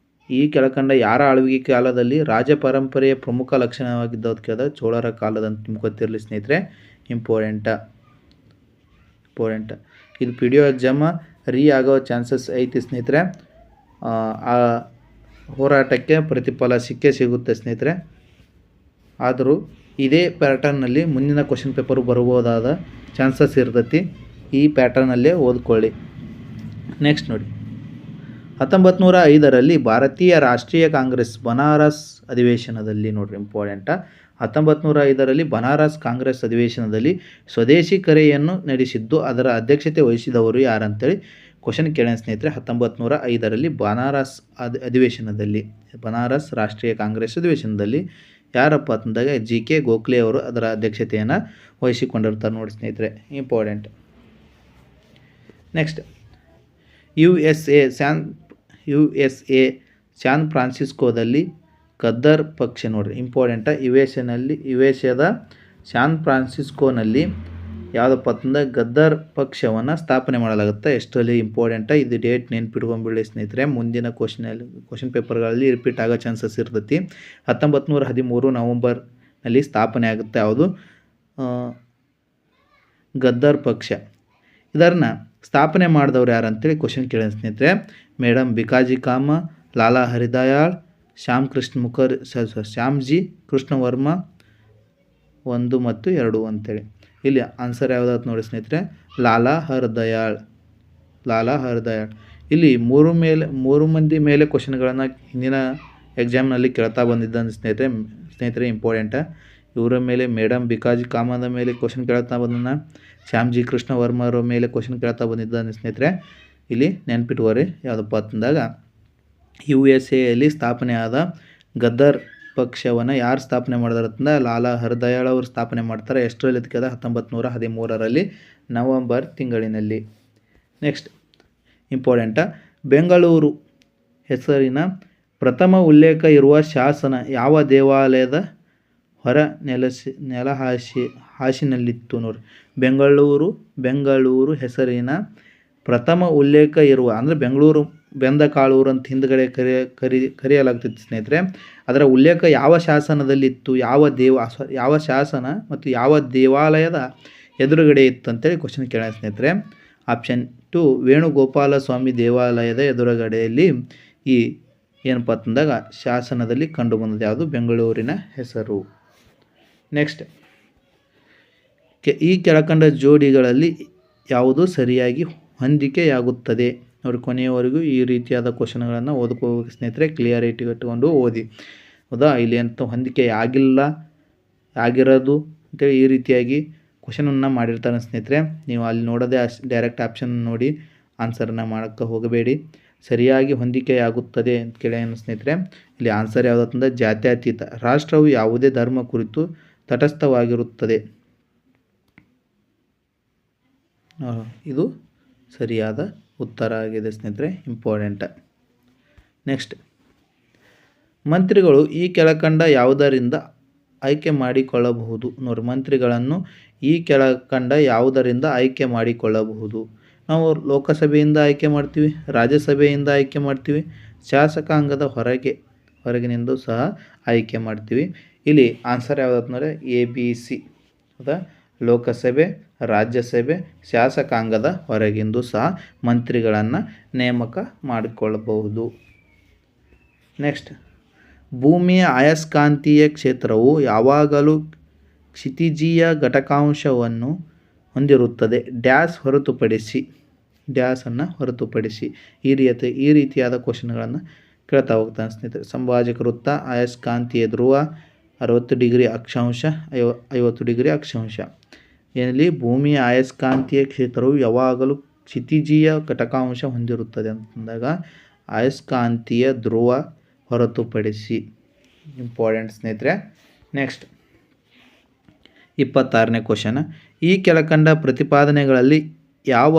A: ಈ ಕೆಳಕಂಡ ಯಾರ ಆಳ್ವಿಕೆ ಕಾಲದಲ್ಲಿ ರಾಜ ಪರಂಪರೆಯ ಪ್ರಮುಖ ಲಕ್ಷಣವಾಗಿದ್ದವು ಕೇಳಿದಾಗ ಚೋಳರ ಕಾಲದಂತ ನಿಮ್ಗೆ ಗೊತ್ತಿರಲಿ ಸ್ನೇಹಿತರೆ, ಇಂಪಾರ್ಟೆಂಟ. ಇದು ಪಿ ಡಿ ಒ ಎಕ್ಸಾಮ ಆಗೋ ಚಾನ್ಸಸ್ ಐತಿ ಸ್ನೇಹಿತರೆ. ಆ ಹೋರಾಟಕ್ಕೆ ಪ್ರತಿಫಲ ಸಿಗುತ್ತೆ ಸ್ನೇಹಿತರೆ. ಆದರೂ ಇದೇ ಪ್ಯಾಟರ್ನಲ್ಲಿ ಮುಂದಿನ ಕ್ವಶನ್ ಪೇಪರು ಬರ್ಬೋದಾದ ಚಾನ್ಸಸ್ ಇರ್ತೈತಿ. ಈ ಪ್ಯಾಟರ್ನಲ್ಲೇ ಓದ್ಕೊಳ್ಳಿ. ನೆಕ್ಸ್ಟ್ ನೋಡಿ 1905ರಲ್ಲಿ ಭಾರತೀಯ ರಾಷ್ಟ್ರೀಯ ಕಾಂಗ್ರೆಸ್ ಬನಾರಸ್ ಅಧಿವೇಶನದಲ್ಲಿ ಇಂಪಾರ್ಟೆಂಟ. 1905ರಲ್ಲಿ ಬನಾರಸ್ ಕಾಂಗ್ರೆಸ್ ಅಧಿವೇಶನದಲ್ಲಿ ಸ್ವದೇಶಿ ಕರೆಯನ್ನು ನಡೆಸಿದ್ದು ಅದರ ಅಧ್ಯಕ್ಷತೆ ವಹಿಸಿದವರು ಯಾರಂತೇಳಿ ಕ್ವಶನ್ ಕೇಳೋಣ ಸ್ನೇಹಿತರೆ. 1905ರಲ್ಲಿ ಬನಾರಸ್ ಅಧಿವೇಶನದಲ್ಲಿ ಬನಾರಸ್ ರಾಷ್ಟ್ರೀಯ ಕಾಂಗ್ರೆಸ್ ಅಧಿವೇಶನದಲ್ಲಿ ಯಾರಪ್ಪ ಅಂತಂದಾಗ GK ಗೋಖಲೆ ಅವರು ಅದರ ಅಧ್ಯಕ್ಷತೆಯನ್ನು ವಹಿಸಿಕೊಂಡಿರ್ತಾರೆ ನೋಡಿ ಸ್ನೇಹಿತರೆ, ಇಂಪಾರ್ಟೆಂಟ್. ನೆಕ್ಸ್ಟ್ USA ಸ್ಯಾನ್ ಫ್ರಾನ್ಸಿಸ್ಕೋದಲ್ಲಿ ಗದ್ದರ್ ಪಕ್ಷ ಇಂಪಾರ್ಟೆಂಟ. ಯುಎಸ್ಎದ ಸ್ಯಾನ್ ಫ್ರಾನ್ಸಿಸ್ಕೋನಲ್ಲಿ ಯಾವುದಪ್ಪ ಅಂತಂದರೆ ಗದ್ದರ್ ಪಕ್ಷವನ್ನು ಸ್ಥಾಪನೆ ಮಾಡಲಾಗುತ್ತೆ. ಎಷ್ಟರಲ್ಲಿ ಇಂಪಾರ್ಟೆಂಟ. ಇದು ಡೇಟ್ ನೆನ್ಪಿಟ್ಕೊಂಡ್ಬಿಡಿ ಸ್ನೇಹಿತರೆ, ಮುಂದಿನ ಕ್ವಶನ್ ಪೇಪರ್ಗಳಲ್ಲಿ ರಿಪೀಟ್ ಆಗೋ ಚಾನ್ಸಸ್ ಇರ್ತೈತಿ. 1913 ನವೆಂಬರ್ನಲ್ಲಿ ಸ್ಥಾಪನೆ ಆಗುತ್ತೆ ಯಾವುದು ಗದ್ದರ್ ಪಕ್ಷ. ಇದನ್ನು ಸ್ಥಾಪನೆ ಮಾಡಿದವ್ರು ಯಾರು ಅಂತೇಳಿ ಕ್ವಶನ್ ಕೇಳೋಣ ಸ್ನೇಹಿತರೆ. ಮೇಡಮ್ ಭಿಕಾಜಿ ಕಾಮ, ಲಾಲಾ ಹರಿದಯಾಳ್, ಶ್ಯಾಮ್ಜಿ ಕೃಷ್ಣ ವರ್ಮ 1 ಮತ್ತು 2 ಅಂತೇಳಿ. ಇಲ್ಲಿ ಆನ್ಸರ್ ಯಾವುದಾದ್ರು ನೋಡಿ ಸ್ನೇಹಿತರೆ, ಲಾಲಾ ಹರಿದಯಾಳ್. ಇಲ್ಲಿ 3 ಮಂದಿ ಮೇಲೆ ಕ್ವಶನ್ಗಳನ್ನು ಹಿಂದಿನ ಎಕ್ಸಾಮ್ನಲ್ಲಿ ಕೇಳ್ತಾ ಬಂದಿದ್ದ ಸ್ನೇಹಿತರೆ ಇಂಪಾರ್ಟೆಂಟ. ಇವರ ಮೇಲೆ ಮೇಡಮ್ ಭಿಕಾಜಿ ಕಾಮದ ಮೇಲೆ ಕ್ವಶನ್ ಕೇಳ್ತಾ ಬಂದನ, ಶ್ಯಾಮ್ಜಿ ಕೃಷ್ಣ ವರ್ಮರ ಮೇಲೆ ಕ್ವಶನ್ ಕೇಳ್ತಾ ಬಂದಿದ್ದಾನೆ ಸ್ನೇಹಿತರೆ. ಇಲ್ಲಿ ನೆನ್ಪಿಟ್ಕೋರಿ ಯಾವುದಪ್ಪ ಅಂತಂದಾಗ USA ಸ್ಥಾಪನೆಯಾದ ಗದ್ದರ್ ಪಕ್ಷವನ್ನು ಯಾರು ಸ್ಥಾಪನೆ ಮಾಡಿದಾರೆ ಅಂತಂದ್ರೆ ಲಾಲಾ ಹರಿದಯಾಳ್ ಅವರು ಸ್ಥಾಪನೆ ಮಾಡ್ತಾರೆ. ಎಷ್ಟರಲ್ಲಿ ಅದಕ್ಕೆ 1913ರಲ್ಲಿ ನವೆಂಬರ್ ತಿಂಗಳಿನಲ್ಲಿ. ನೆಕ್ಸ್ಟ್ ಇಂಪಾರ್ಟೆಂಟ, ಬೆಂಗಳೂರು ಹೆಸರಿನ ಪ್ರಥಮ ಉಲ್ಲೇಖ ಇರುವ ಶಾಸನ ಯಾವ ದೇವಾಲಯದ ಹೊರ ಹಾಸಿನಲ್ಲಿತ್ತು ಬೆಂಗಳೂರು ಹೆಸರಿನ ಪ್ರಥಮ ಉಲ್ಲೇಖ ಇರುವ, ಅಂದರೆ ಬೆಂಗಳೂರು ಬೆಂದಕಾಳೂರು ಅಂತ ಹಿಂದ್ಗಡೆ ಕರೆಯಲಾಗ್ತಿತ್ತು ಸ್ನೇಹಿತರೆ. ಅದರ ಉಲ್ಲೇಖ ಯಾವ ಶಾಸನದಲ್ಲಿತ್ತು, ಯಾವ ಶಾಸನ ಮತ್ತು ಯಾವ ದೇವಾಲಯದ ಎದುರುಗಡೆ ಇತ್ತು ಅಂತೇಳಿ ಕ್ವಶನ್ ಕೇಳೋಣ ಸ್ನೇಹಿತರೆ. ಆಪ್ಷನ್ 2 ವೇಣುಗೋಪಾಲ ಸ್ವಾಮಿ ದೇವಾಲಯದ ಎದುರುಗಡೆಯಲ್ಲಿ ಈ ಏನಪ್ಪ ಅಂತಂದಾಗ ಶಾಸನದಲ್ಲಿ ಕಂಡು ಬಂದದ್ದು ಯಾವುದು ಬೆಂಗಳೂರಿನ ಹೆಸರು. ನೆಕ್ಸ್ಟ್ ಈ ಕೆಳಕಂಡ ಜೋಡಿಗಳಲ್ಲಿ ಯಾವುದು ಸರಿಯಾಗಿ ಹೊಂದಿಕೆಯಾಗುತ್ತದೆ ಕೊನೆಯವರೆಗೂ ಈ ರೀತಿಯಾದ ಕ್ವಶನ್ಗಳನ್ನು ಓದ್ಕೋಬೇಕು ಸ್ನೇಹಿತರೆ. ಕ್ಲಿಯರಿಟಿ ಇಟ್ಕೊಂಡು ಓದಿ. ಹೌದಾ, ಇಲ್ಲಿ ಅಂತ ಹೊಂದಿಕೆ ಆಗಿರೋದು ಅಂತೇಳಿ ಈ ರೀತಿಯಾಗಿ ಕ್ವಶನನ್ನು ಮಾಡಿರ್ತಾರೆ ಸ್ನೇಹಿತರೆ. ನೀವು ಅಲ್ಲಿ ನೋಡೋದೇ ಡೈರೆಕ್ಟ್ ಆಪ್ಷನ್ ನೋಡಿ ಆನ್ಸರನ್ನು ಮಾಡೋಕ್ಕೆ ಹೋಗಬೇಡಿ. ಸರಿಯಾಗಿ ಹೊಂದಿಕೆಯಾಗುತ್ತದೆ ಅಂತ ಕೇಳಿ ಸ್ನೇಹಿತರೆ. ಇಲ್ಲಿ ಆನ್ಸರ್ ಯಾವುದಂತಂದರೆ ಜಾತ್ಯತೀತ ರಾಷ್ಟ್ರವು ಯಾವುದೇ ಧರ್ಮ ಕುರಿತು ತಟಸ್ಥವಾಗಿರುತ್ತದೆ. ಇದು ಸರಿಯಾದ ಉತ್ತರ ಆಗಿದೆ ಸ್ನೇಹಿತರೆ, ಇಂಪಾರ್ಟೆಂಟ್. ನೆಕ್ಸ್ಟ್, ಮಂತ್ರಿಗಳು ಈ ಕೆಳಕಂಡ ಯಾವುದರಿಂದ ಆಯ್ಕೆ ಮಾಡಿಕೊಳ್ಳಬಹುದು ಮಂತ್ರಿಗಳನ್ನು ಈ ಕೆಳಕಂಡ ಯಾವುದರಿಂದ ಆಯ್ಕೆ ಮಾಡಿಕೊಳ್ಳಬಹುದು? ನಾವು ಲೋಕಸಭೆಯಿಂದ ಆಯ್ಕೆ ಮಾಡ್ತೀವಿ, ರಾಜ್ಯಸಭೆಯಿಂದ ಆಯ್ಕೆ ಮಾಡ್ತೀವಿ, ಶಾಸಕಾಂಗದ ಹೊರಗಿನಿಂದ ಸಹ ಆಯ್ಕೆ ಮಾಡ್ತೀವಿ. ಇಲ್ಲಿ ಆನ್ಸರ್ ಯಾವುದಂತಂದರೆ ABC. ಹೌದಾ, ಲೋಕಸಭೆ, ರಾಜ್ಯಸಭೆ, ಶಾಸಕಾಂಗದ ಹೊರಗಿಂದು ಸಹ ಮಂತ್ರಿಗಳನ್ನು ನೇಮಕ ಮಾಡಿಕೊಳ್ಳಬಹುದು. ನೆಕ್ಸ್ಟ್, ಭೂಮಿಯ ಆಯಸ್ಕಾಂತೀಯ ಕ್ಷೇತ್ರವು ಯಾವಾಗಲೂ ಕ್ಷಿತಿಜೀಯ ಘಟಕಾಂಶವನ್ನು ಹೊಂದಿರುತ್ತದೆ ಹೊರತುಪಡಿಸಿ ಈ ರೀತಿಯಾದ ಕ್ವಶನ್ಗಳನ್ನು ಕೇಳ್ತಾ ಹೋಗ್ತಾನೆ ಸ್ನೇಹಿತರೆ. ಸಂಭಾಜಕ ವೃತ್ತ, ಆಯಸ್ಕಾಂತೀಯ ಧ್ರುವ, 60 ಡಿಗ್ರಿ ಅಕ್ಷಾಂಶ, 50 ಡಿಗ್ರಿ ಅಕ್ಷಾಂಶ. ಏನಲ್ಲಿ ಭೂಮಿಯ ಆಯಸ್ಕಾಂತೀಯ ಕ್ಷೇತ್ರವು ಯಾವಾಗಲೂ ಕ್ಷಿತಿಜೀಯ ಘಟಕಾಂಶ ಹೊಂದಿರುತ್ತದೆ ಅಂತಂದಾಗ ಆಯಸ್ಕಾಂತೀಯ ಧ್ರುವ ಹೊರತುಪಡಿಸಿ ಇಂಪಾರ್ಟೆಂಟ್ ಸ್ನೇಹಿತರೆ. ನೆಕ್ಸ್ಟ್ 26ನೇ ಕ್ವಶನ್. ಈ ಕೆಳಕಂಡ ಪ್ರತಿಪಾದನೆಗಳಲ್ಲಿ ಯಾವ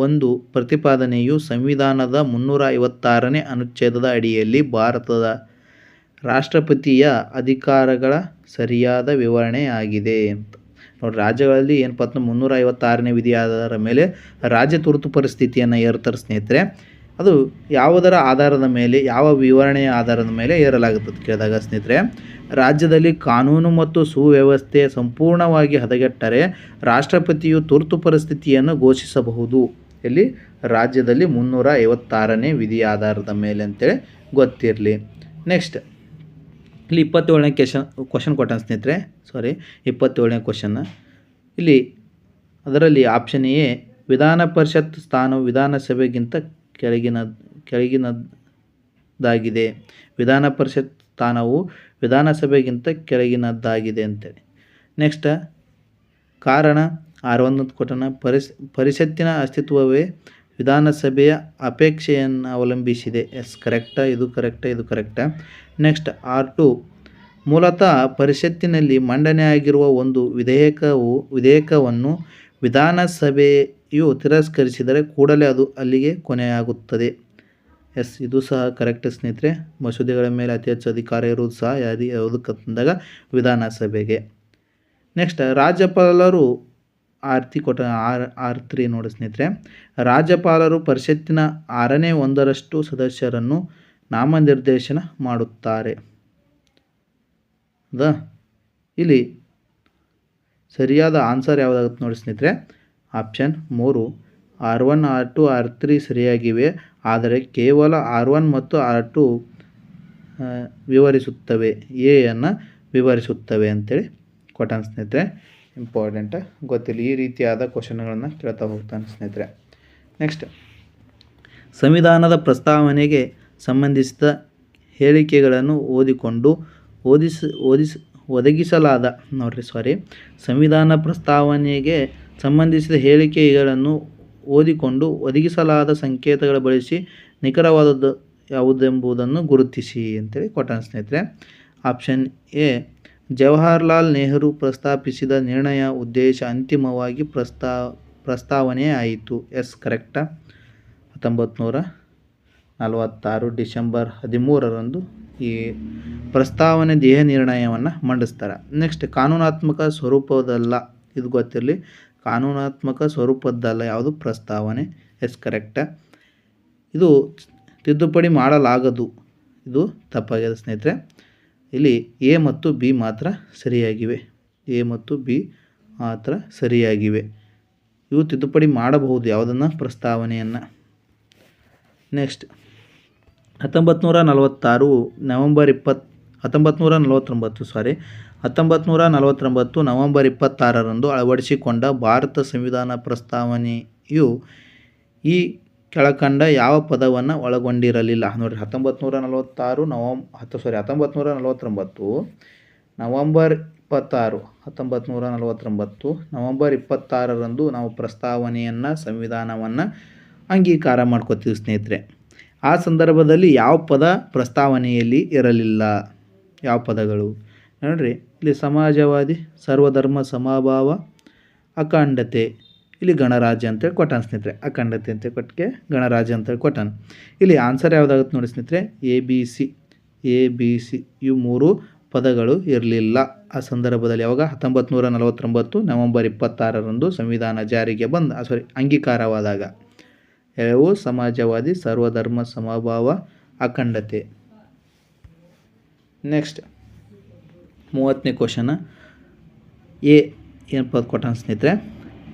A: ಒಂದು ಪ್ರತಿಪಾದನೆಯು ಸಂವಿಧಾನದ 356ನೇ ಅನುಚ್ಛೇದದ ಅಡಿಯಲ್ಲಿ ಭಾರತದ ರಾಷ್ಟ್ರಪತಿಯ ಅಧಿಕಾರಗಳ ಸರಿಯಾದ ವಿವರಣೆಯಾಗಿದೆ ಅಂತ ನೋಡಿ. ರಾಜ್ಯಗಳಲ್ಲಿ ಏನಪ್ಪ ಅಂತ 356ನೇ ವಿಧಿ ಆಧಾರದ ಮೇಲೆ ರಾಜ್ಯ ತುರ್ತು ಪರಿಸ್ಥಿತಿಯನ್ನು ಏರ್ತಾರೆ ಸ್ನೇಹಿತರೆ. ಅದು ಯಾವುದರ ಆಧಾರದ ಮೇಲೆ, ಯಾವ ವಿವರಣೆಯ ಆಧಾರದ ಮೇಲೆ ಏರಲಾಗುತ್ತದೆ ಕೇಳಿದಾಗ ಸ್ನೇಹಿತರೆ, ರಾಜ್ಯದಲ್ಲಿ ಕಾನೂನು ಮತ್ತು ಸುವ್ಯವಸ್ಥೆ ಸಂಪೂರ್ಣವಾಗಿ ಹದಗೆಟ್ಟರೆ ರಾಷ್ಟ್ರಪತಿಯು ತುರ್ತು ಪರಿಸ್ಥಿತಿಯನ್ನು ಘೋಷಿಸಬಹುದು. ಇಲ್ಲಿ ರಾಜ್ಯದಲ್ಲಿ 356ನೇ ವಿಧಿ ಆಧಾರದ ಮೇಲೆ ಅಂತೇಳಿ ಗೊತ್ತಿರಲಿ. ನೆಕ್ಸ್ಟ್ ಇಲ್ಲಿ 27ನೇ ಕ್ವಶನ್ ಕೊಟ್ಟಾನ ಸ್ನೇಹಿತರೆ. 27ನೇ ಕ್ವಶನ್. ಇಲ್ಲಿ ಅದರಲ್ಲಿ ಆಪ್ಷನ್ ಎ, ವಿಧಾನ ಪರಿಷತ್ ಸ್ಥಾನವು ವಿಧಾನಸಭೆಗಿಂತ ಕೆಳಗಿನದ್ದಾಗಿದೆ. ವಿಧಾನ ಪರಿಷತ್ ಸ್ಥಾನವು ವಿಧಾನಸಭೆಗಿಂತ ಕೆಳಗಿನದ್ದಾಗಿದೆ ಅಂತೇಳಿ. ನೆಕ್ಸ್ಟ್ ಕಾರಣ 61 ಕೊಟ್ಟನ, ಪರಿಷತ್ತಿನ ಅಸ್ತಿತ್ವವೇ ವಿಧಾನಸಭೆಯ ಅಪೇಕ್ಷೆಯನ್ನು ಅವಲಂಬಿಸಿದೆ. ಎಸ್ ಕರೆಕ್ಟ, ಇದು ಕರೆಕ್ಟ. ನೆಕ್ಸ್ಟ್ R2, ಮೂಲತಃ ಪರಿಷತ್ತಿನಲ್ಲಿ ಮಂಡನೆಯಾಗಿರುವ ಒಂದು ವಿಧೇಯಕವನ್ನು ವಿಧಾನಸಭೆಯು ತಿರಸ್ಕರಿಸಿದರೆ ಕೂಡಲೇ ಅದು ಅಲ್ಲಿಗೆ ಕೊನೆಯಾಗುತ್ತದೆ. ಎಸ್ ಇದು ಸಹ ಕರೆಕ್ಟ್ ಸ್ನೇಹಿತರೆ. ಮಸೂದೆಗಳ ಮೇಲೆ ಅತಿ ಹೆಚ್ಚು ಅಧಿಕಾರ ಇರುವುದು ಸಹ ಯಾವುದಕ್ಕಂದಾಗ ವಿಧಾನಸಭೆಗೆ. ನೆಕ್ಸ್ಟ್ ರಾಜ್ಯಪಾಲರು R3 ನೋಡಿ ಸ್ನೇಹಿತರೆ. ರಾಜ್ಯಪಾಲರು ಪರಿಷತ್ತಿನ 1/6 ಸದಸ್ಯರನ್ನು ನಾಮನಿರ್ದೇಶನ ಮಾಡುತ್ತಾರೆ. ಇಲ್ಲಿ ಸರಿಯಾದ ಆನ್ಸರ್ ಯಾವುದಾಗುತ್ತೆ ನೋಡಿ ಸ್ನೇಹಿತರೆ. ಆಪ್ಷನ್ 3 R1, R2, R3 ಸರಿಯಾಗಿವೆ, ಆದರೆ ಕೇವಲ R1 ಮತ್ತು R2 ವಿವರಿಸುತ್ತವೆ, ಎಯನ್ನು ವಿವರಿಸುತ್ತವೆ ಅಂತೇಳಿ ಕೊಟ್ಟಾನ ಸ್ನೇಹಿತರೆ. ಇಂಪಾರ್ಟೆಂಟ್ ಗೊತ್ತಿಲ್ಲ. ಈ ರೀತಿಯಾದ ಕ್ವಶನ್ಗಳನ್ನು ಕೇಳ್ತಾ ಹೋಗ್ತಾನೆ ಸ್ನೇಹಿತರೆ. ನೆಕ್ಸ್ಟ್ ಸಂವಿಧಾನದ ಪ್ರಸ್ತಾವನೆಗೆ ಸಂಬಂಧಿಸಿದ ಹೇಳಿಕೆಗಳನ್ನು ಸಂವಿಧಾನ ಪ್ರಸ್ತಾವನೆಗೆ ಸಂಬಂಧಿಸಿದ ಹೇಳಿಕೆಗಳನ್ನು ಓದಿಕೊಂಡು ಒದಗಿಸಲಾದ ಸಂಕೇತಗಳ ಬಳಸಿ ನಿಖರವಾದದ್ದು ಯಾವುದೆಂಬುದನ್ನು ಗುರುತಿಸಿ ಅಂತೇಳಿ ಕೊಟ್ಟಾನ ಸ್ನೇಹಿತರೆ. ಆಪ್ಷನ್ ಎ, ಜವಾಹರ್ಲಾಲ್ ನೆಹರು ಪ್ರಸ್ತಾಪಿಸಿದ ನಿರ್ಣಯ ಉದ್ದೇಶ ಅಂತಿಮವಾಗಿ ಪ್ರಸ್ತಾವನೆ ಆಯಿತು. S correct. 1946 ಡಿಸೆಂಬರ್ 13ರಂದು ಈ ಪ್ರಸ್ತಾವನೆ ದೇಹ ನಿರ್ಣಯವನ್ನು ಮಂಡಿಸ್ತಾರೆ. ನೆಕ್ಸ್ಟ್ ಕಾನೂನಾತ್ಮಕ ಸ್ವರೂಪದಲ್ಲ, ಇದು ಗೊತ್ತಿರಲಿ. ಕಾನೂನಾತ್ಮಕ ಸ್ವರೂಪದ್ದಲ್ಲ ಯಾವುದು ಪ್ರಸ್ತಾವನೆ. Yes correct. ಇದು ತಿದ್ದುಪಡಿ ಮಾಡಲಾಗದು, ಇದು ತಪ್ಪಾಗಿದೆ ಸ್ನೇಹಿತರೆ. ಇಲ್ಲಿ ಎ ಮತ್ತು ಬಿ ಮಾತ್ರ ಸರಿಯಾಗಿವೆ. ಇವು ತಿದ್ದುಪಡಿ ಮಾಡಬಹುದು ಯಾವುದನ್ನು, ಪ್ರಸ್ತಾವನೆಯನ್ನು. ನೆಕ್ಸ್ಟ್ 1949 ನವೆಂಬರ್ 26ರಂದು ಅಳವಡಿಸಿಕೊಂಡ ಭಾರತ ಸಂವಿಧಾನ ಪ್ರಸ್ತಾವನೆಯು ಈ ಕೆಳಕಂಡ ಯಾವ ಪದವನ್ನು ಒಳಗೊಂಡಿರಲಿಲ್ಲ. ನೋಡಿ 1949 ನವೆಂಬರ್ 26ರಂದು ನಾವು ಪ್ರಸ್ತಾವನೆಯನ್ನು, ಸಂವಿಧಾನವನ್ನು ಅಂಗೀಕಾರ ಮಾಡ್ಕೋತೀವಿ ಸ್ನೇಹಿತರೆ. ಆ ಸಂದರ್ಭದಲ್ಲಿ ಯಾವ ಪದ ಪ್ರಸ್ತಾವನೆಯಲ್ಲಿ ಇರಲಿಲ್ಲ, ಯಾವ ಪದಗಳು ನೋಡ್ರಿ. ಇಲ್ಲಿ ಸಮಾಜವಾದಿ, ಸರ್ವಧರ್ಮ ಸಮಭಾವ, ಅಖಂಡತೆ, ಇಲ್ಲಿ ಗಣರಾಜ್ಯ ಅಂತೇಳಿ ಕೊಟ್ಟಾನ ಸ್ನೇಹಿತರೆ. ಅಖಂಡತೆ ಅಂತ ಕೊಟ್ಟಿಗೆ ಗಣರಾಜ್ಯ ಅಂತೇಳಿ ಕೊಟ್ಟಾನ. ಇಲ್ಲಿ ಆನ್ಸರ್ ಯಾವುದಾಗುತ್ತೆ ನೋಡಿ ಸ್ನೇಹಿತರೆ, ಎ ಬಿ ಸಿ ಇವು 3 ಪದಗಳು ಇರಲಿಲ್ಲ ಆ ಸಂದರ್ಭದಲ್ಲಿ. ಯಾವಾಗ 1949 ನವೆಂಬರ್ 26ರಂದು ಸಂವಿಧಾನ ಜಾರಿಗೆ ಅಂಗೀಕಾರವಾದಾಗ. ಎಲ್ಲವೂ ಸಮಾಜವಾದಿ, ಸರ್ವಧರ್ಮ ಸಮಭಾವ, ಅಖಂಡತೆ. ನೆಕ್ಸ್ಟ್ 30ನೇ ಕ್ವಶನ್. ಎ ಏನಪ್ಪ ಕೊಟ್ಟಾನ ಸ್ನೇಹಿತರೆ.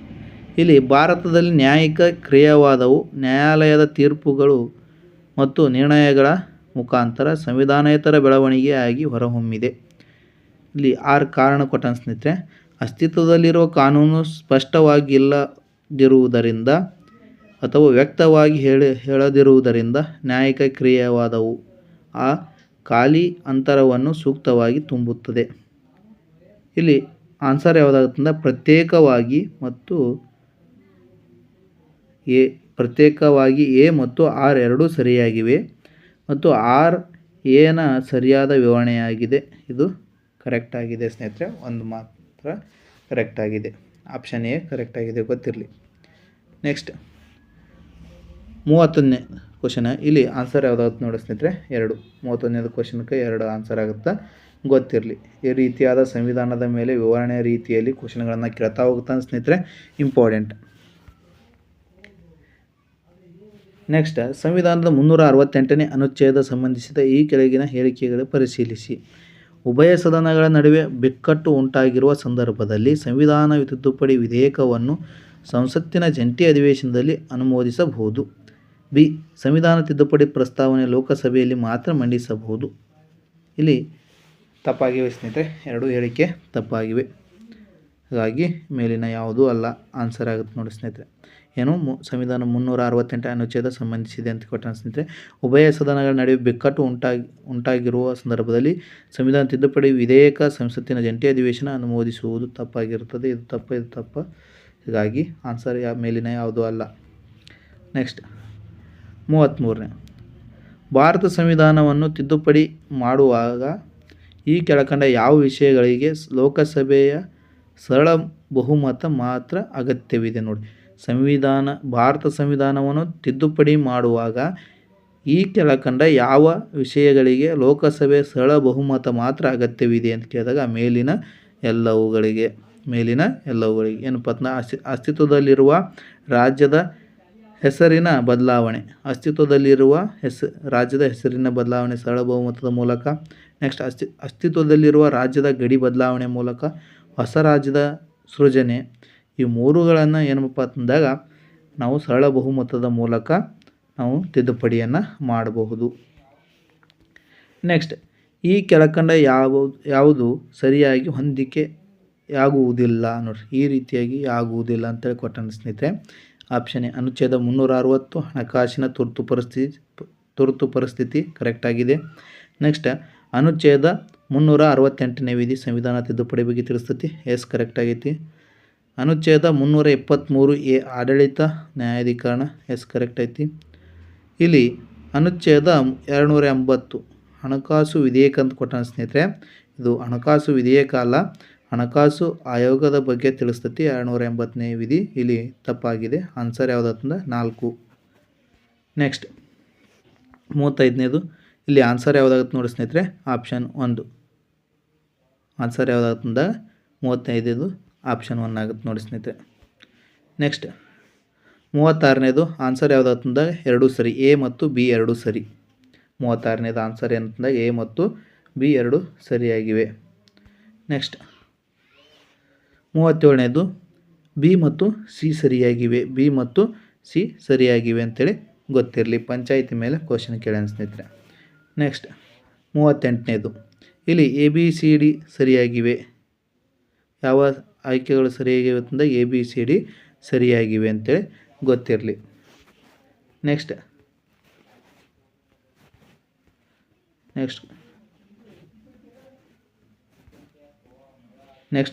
A: ಇಲ್ಲಿ ಭಾರತದಲ್ಲಿ ನ್ಯಾಯಿಕ ಕ್ರಿಯಾವಾದವು ನ್ಯಾಯಾಲಯದ ತೀರ್ಪುಗಳು ಮತ್ತು ನಿರ್ಣಯಗಳ ಮುಖಾಂತರ ಸಂವಿಧಾನೇತರ ಬೆಳವಣಿಗೆಯಾಗಿ ಹೊರಹೊಮ್ಮಿದೆ. ಇಲ್ಲಿ 6 ಕಾರಣ ಕೊಟ್ಟಾನ ಸ್ನೇಹಿತರೆ. ಅಸ್ತಿತ್ವದಲ್ಲಿರುವ ಕಾನೂನು ಸ್ಪಷ್ಟವಾಗಿಲ್ಲದಿರುವುದರಿಂದ ಅಥವಾ ವ್ಯಕ್ತವಾಗಿ ಹೇಳದಿರುವುದರಿಂದ ನ್ಯಾಯಿಕ ಕ್ರಿಯಾವಾದವು ಆ ಖಾಲಿ ಅಂತರವನ್ನು ಸೂಕ್ತವಾಗಿ ತುಂಬುತ್ತದೆ. ಇಲ್ಲಿ ಆನ್ಸರ್ ಯಾವುದಾಗುತ್ತಂದ್ರೆ ಪ್ರತ್ಯೇಕವಾಗಿ ಎ ಮತ್ತು ಆರ್ ಎರಡೂ ಸರಿಯಾಗಿವೆ ಮತ್ತು ಆರ್ ಏನ ಸರಿಯಾದ ವಿವರಣೆಯಾಗಿದೆ. ಇದು ಕರೆಕ್ಟ್ ಆಗಿದೆ ಸ್ನೇಹಿತರೆ, ಒಂದು ಮಾತ್ರ ಕರೆಕ್ಟ್ ಆಗಿದೆ. ಆಪ್ಷನ್ ಎ ಕರೆಕ್ಟ್ ಆಗಿದೆ, ಗೊತ್ತಿರಲಿ. ನೆಕ್ಸ್ಟ್ 31ನೇ ಕ್ವಶನ್. ಇಲ್ಲಿ ಆನ್ಸರ್ ಯಾವುದಾಗುತ್ತೆ ನೋಡಿ ಸ್ನೇಹಿತರೆ, 2. 31ನೇದು ಕ್ವಶನ್ಗೆ 2 ಆನ್ಸರ್ ಆಗುತ್ತಾ, ಗೊತ್ತಿರಲಿ. ಈ ರೀತಿಯಾದ ಸಂವಿಧಾನದ ಮೇಲೆ ವಿವರಣೆಯ ರೀತಿಯಲ್ಲಿ ಕ್ವಶನ್ಗಳನ್ನು ಕೇಳ್ತಾ ಹೋಗ್ತಾನೆ ಸ್ನೇಹಿತರೆ, ಇಂಪಾರ್ಟೆಂಟ್. ನೆಕ್ಸ್ಟ್, ಸಂವಿಧಾನದ 368ನೇ ಅನುಚ್ಛೇದ ಸಂಬಂಧಿಸಿದ ಈ ಕೆಳಗಿನ ಹೇಳಿಕೆಗಳು ಪರಿಶೀಲಿಸಿ. ಉಭಯ ಸದನಗಳ ನಡುವೆ ಬಿಕ್ಕಟ್ಟು ಉಂಟಾಗಿರುವ ಸಂದರ್ಭದಲ್ಲಿ ಸಂವಿಧಾನ ತಿದ್ದುಪಡಿ ವಿಧೇಯಕವನ್ನು ಸಂಸತ್ತಿನ ಜಂಟಿ ಅಧಿವೇಶನದಲ್ಲಿ ಅನುಮೋದಿಸಬಹುದು. ಬಿ. ಸಂವಿಧಾನ ತಿದ್ದುಪಡಿ ಪ್ರಸ್ತಾವನೆ ಲೋಕಸಭೆಯಲ್ಲಿ ಮಾತ್ರ ಮಂಡಿಸಬಹುದು. ಇಲ್ಲಿ ತಪ್ಪಾಗಿವೆ ಸ್ನೇಹಿತರೆ, 2 ಹೇಳಿಕೆ ತಪ್ಪಾಗಿವೆ. ಹಾಗಾಗಿ ಮೇಲಿನ ಯಾವುದೂ ಅಲ್ಲ ಆನ್ಸರ್ ಆಗುತ್ತೆ ನೋಡಿ ಸ್ನೇಹಿತರೆ. ಏನು ಸಂವಿಧಾನ 368 ಅನುಚ್ಛೇದ ಸಂಬಂಧಿಸಿದೆ ಅಂತ ಕೊಟ್ಟ ಸ್ನೇಹಿತರೆ. ಉಭಯ ಸದನಗಳ ನಡುವೆ ಬಿಕ್ಕಟ್ಟು ಉಂಟಾಗಿರುವ ಸಂದರ್ಭದಲ್ಲಿ ಸಂವಿಧಾನ ತಿದ್ದುಪಡಿ ವಿಧೇಯಕ ಸಂಸತ್ತಿನ ಜಂಟಿ ಅಧಿವೇಶನ ಅನುಮೋದಿಸುವುದು ತಪ್ಪಾಗಿರುತ್ತದೆ. ಇದು ತಪ್ಪ. ಹೀಗಾಗಿ ಆನ್ಸರ್ ಮೇಲಿನ ಯಾವುದೂ ಅಲ್ಲ. ನೆಕ್ಸ್ಟ್ 33ನೇ. ಭಾರತ ಸಂವಿಧಾನವನ್ನು ತಿದ್ದುಪಡಿ ಮಾಡುವಾಗ ಈ ಕೆಳಕಂಡ ಯಾವ ವಿಷಯಗಳಿಗೆ ಲೋಕಸಭೆಯ ಸರಳ ಬಹುಮತ ಮಾತ್ರ ಅಗತ್ಯವಿದೆ ನೋಡಿ. ಭಾರತ ಸಂವಿಧಾನವನ್ನು ತಿದ್ದುಪಡಿ ಮಾಡುವಾಗ ಈ ಕೆಳಕಂಡ ಯಾವ ವಿಷಯಗಳಿಗೆ ಲೋಕಸಭೆ ಸರಳ ಬಹುಮತ ಮಾತ್ರ ಅಗತ್ಯವಿದೆ ಅಂತ ಕೇಳಿದಾಗ ಮೇಲಿನ ಎಲ್ಲವುಗಳಿಗೆ ಏನಪ್ಪ ಅಸ್ತಿತ್ವದಲ್ಲಿರುವ ರಾಜ್ಯದ ಹೆಸರಿನ ಬದಲಾವಣೆ ರಾಜ್ಯದ ಹೆಸರಿನ ಬದಲಾವಣೆ ಸರಳ ಬಹುಮತದ ಮೂಲಕ. ನೆಕ್ಸ್ಟ್, ಅಸ್ತಿತ್ವದಲ್ಲಿರುವ ರಾಜ್ಯದ ಗಡಿ ಬದಲಾವಣೆ ಮೂಲಕ ಹೊಸ ರಾಜ್ಯದ ಸೃಜನೆ. ಈ ಮೂರುಗಳನ್ನು ಏನಪ್ಪ ಅಂತಂದಾಗ ನಾವು ಸರಳ ಬಹುಮತದ ಮೂಲಕ ನಾವು ತಿದ್ದುಪಡಿಯನ್ನು ಮಾಡಬಹುದು. ನೆಕ್ಸ್ಟ್, ಈ ಕೆಳಕಂಡ ಯಾವುದು ಸರಿಯಾಗಿ ಹೊಂದಿಕೆಯಾಗುವುದಿಲ್ಲ ನೋಡಿ. ಈ ರೀತಿಯಾಗಿ ಆಗುವುದಿಲ್ಲ ಅಂತೇಳಿ ಕೊಟ್ಟಾನೆ ಸ್ನೇಹಿತರೆ. ಆಪ್ಷನ್ ಎ ಅನುಚ್ಛೇದ 360 ಹಣಕಾಸಿನ ತುರ್ತು ಪರಿಸ್ಥಿತಿ ಕರೆಕ್ಟ್ ಆಗಿದೆ. ನೆಕ್ಸ್ಟ್, ಅನುಚ್ಛೇದ 368ನೇ ವಿಧಿ ಸಂವಿಧಾನ ತಿದ್ದುಪಡಿ ಬಗ್ಗೆ ತಿಳಿಸ್ತೈತಿ. ಎಸ್ ಕರೆಕ್ಟ್ ಆಗೈತಿ. ಅನುಚ್ಛೇದ 323A ಆಡಳಿತ ನ್ಯಾಯಾಧಿಕರಣ. ಎಸ್ ಕರೆಕ್ಟ್ ಐತಿ. ಇಲ್ಲಿ ಅನುಚ್ಛೇದ 280 ಹಣಕಾಸು ವಿಧೇಯಕ ಅಂತ ಕೊಟ್ಟಾನ ಸ್ನೇಹಿತರೆ. ಇದು ಹಣಕಾಸು ವಿಧೇಯಕ ಅಲ್ಲ, ಹಣಕಾಸು ಆಯೋಗದ ಬಗ್ಗೆ ತಿಳಿಸ್ತೈತಿ 280ನೇ ವಿಧಿ. ಇಲ್ಲಿ ತಪ್ಪಾಗಿದೆ. ಆನ್ಸರ್ ಯಾವುದಂತಂದ್ರೆ 4. ನೆಕ್ಸ್ಟ್ 35ನೇದು. ಇಲ್ಲಿ ಆನ್ಸರ್ ಯಾವುದಾಗುತ್ತೆ ನೋಡಿ ಸ್ನೇಹಿತರೆ, ಆಪ್ಷನ್ 1. ಆನ್ಸರ್ ಯಾವುದಾಗುತ್ತಂದ 35ದು ಆಪ್ಷನ್ 1 ಆಗುತ್ತೆ ನೋಡಿ ಸ್ನೇಹಿತರೆ. ನೆಕ್ಸ್ಟ್ 36ನೇದು ಆನ್ಸರ್ ಯಾವುದಾಗುತ್ತಂದ 2 ಸರಿ. ಎ ಮತ್ತು ಬಿ 2 ಸರಿ. 36ನೇದು ಆನ್ಸರ್ ಏನಂತಂದಾಗ ಎ ಮತ್ತು ಬಿ 2 ಸರಿಯಾಗಿವೆ. ನೆಕ್ಸ್ಟ್ 37ನೇದು ಬಿ ಮತ್ತು ಸಿ ಸರಿಯಾಗಿವೆ ಅಂತೇಳಿ ಗೊತ್ತಿರಲಿ. ಪಂಚಾಯಿತಿ ಮೇಲೆ ಕ್ವಶನ್ ಕೇಳೋಣ ಸ್ನೇಹಿತರೆ. ನೆಕ್ಸ್ಟ್ 38ನೇದು. ಇಲ್ಲಿ ABCD ಸರಿಯಾಗಿವೆ. ಯಾವ ಆಯ್ಕೆಗಳು ಸರಿಯಾಗಿವೆ ಅಂತಂದಾಗ ABCD ಸರಿಯಾಗಿವೆ ಅಂತೇಳಿ ಗೊತ್ತಿರಲಿ. ನೆಕ್ಸ್ಟ್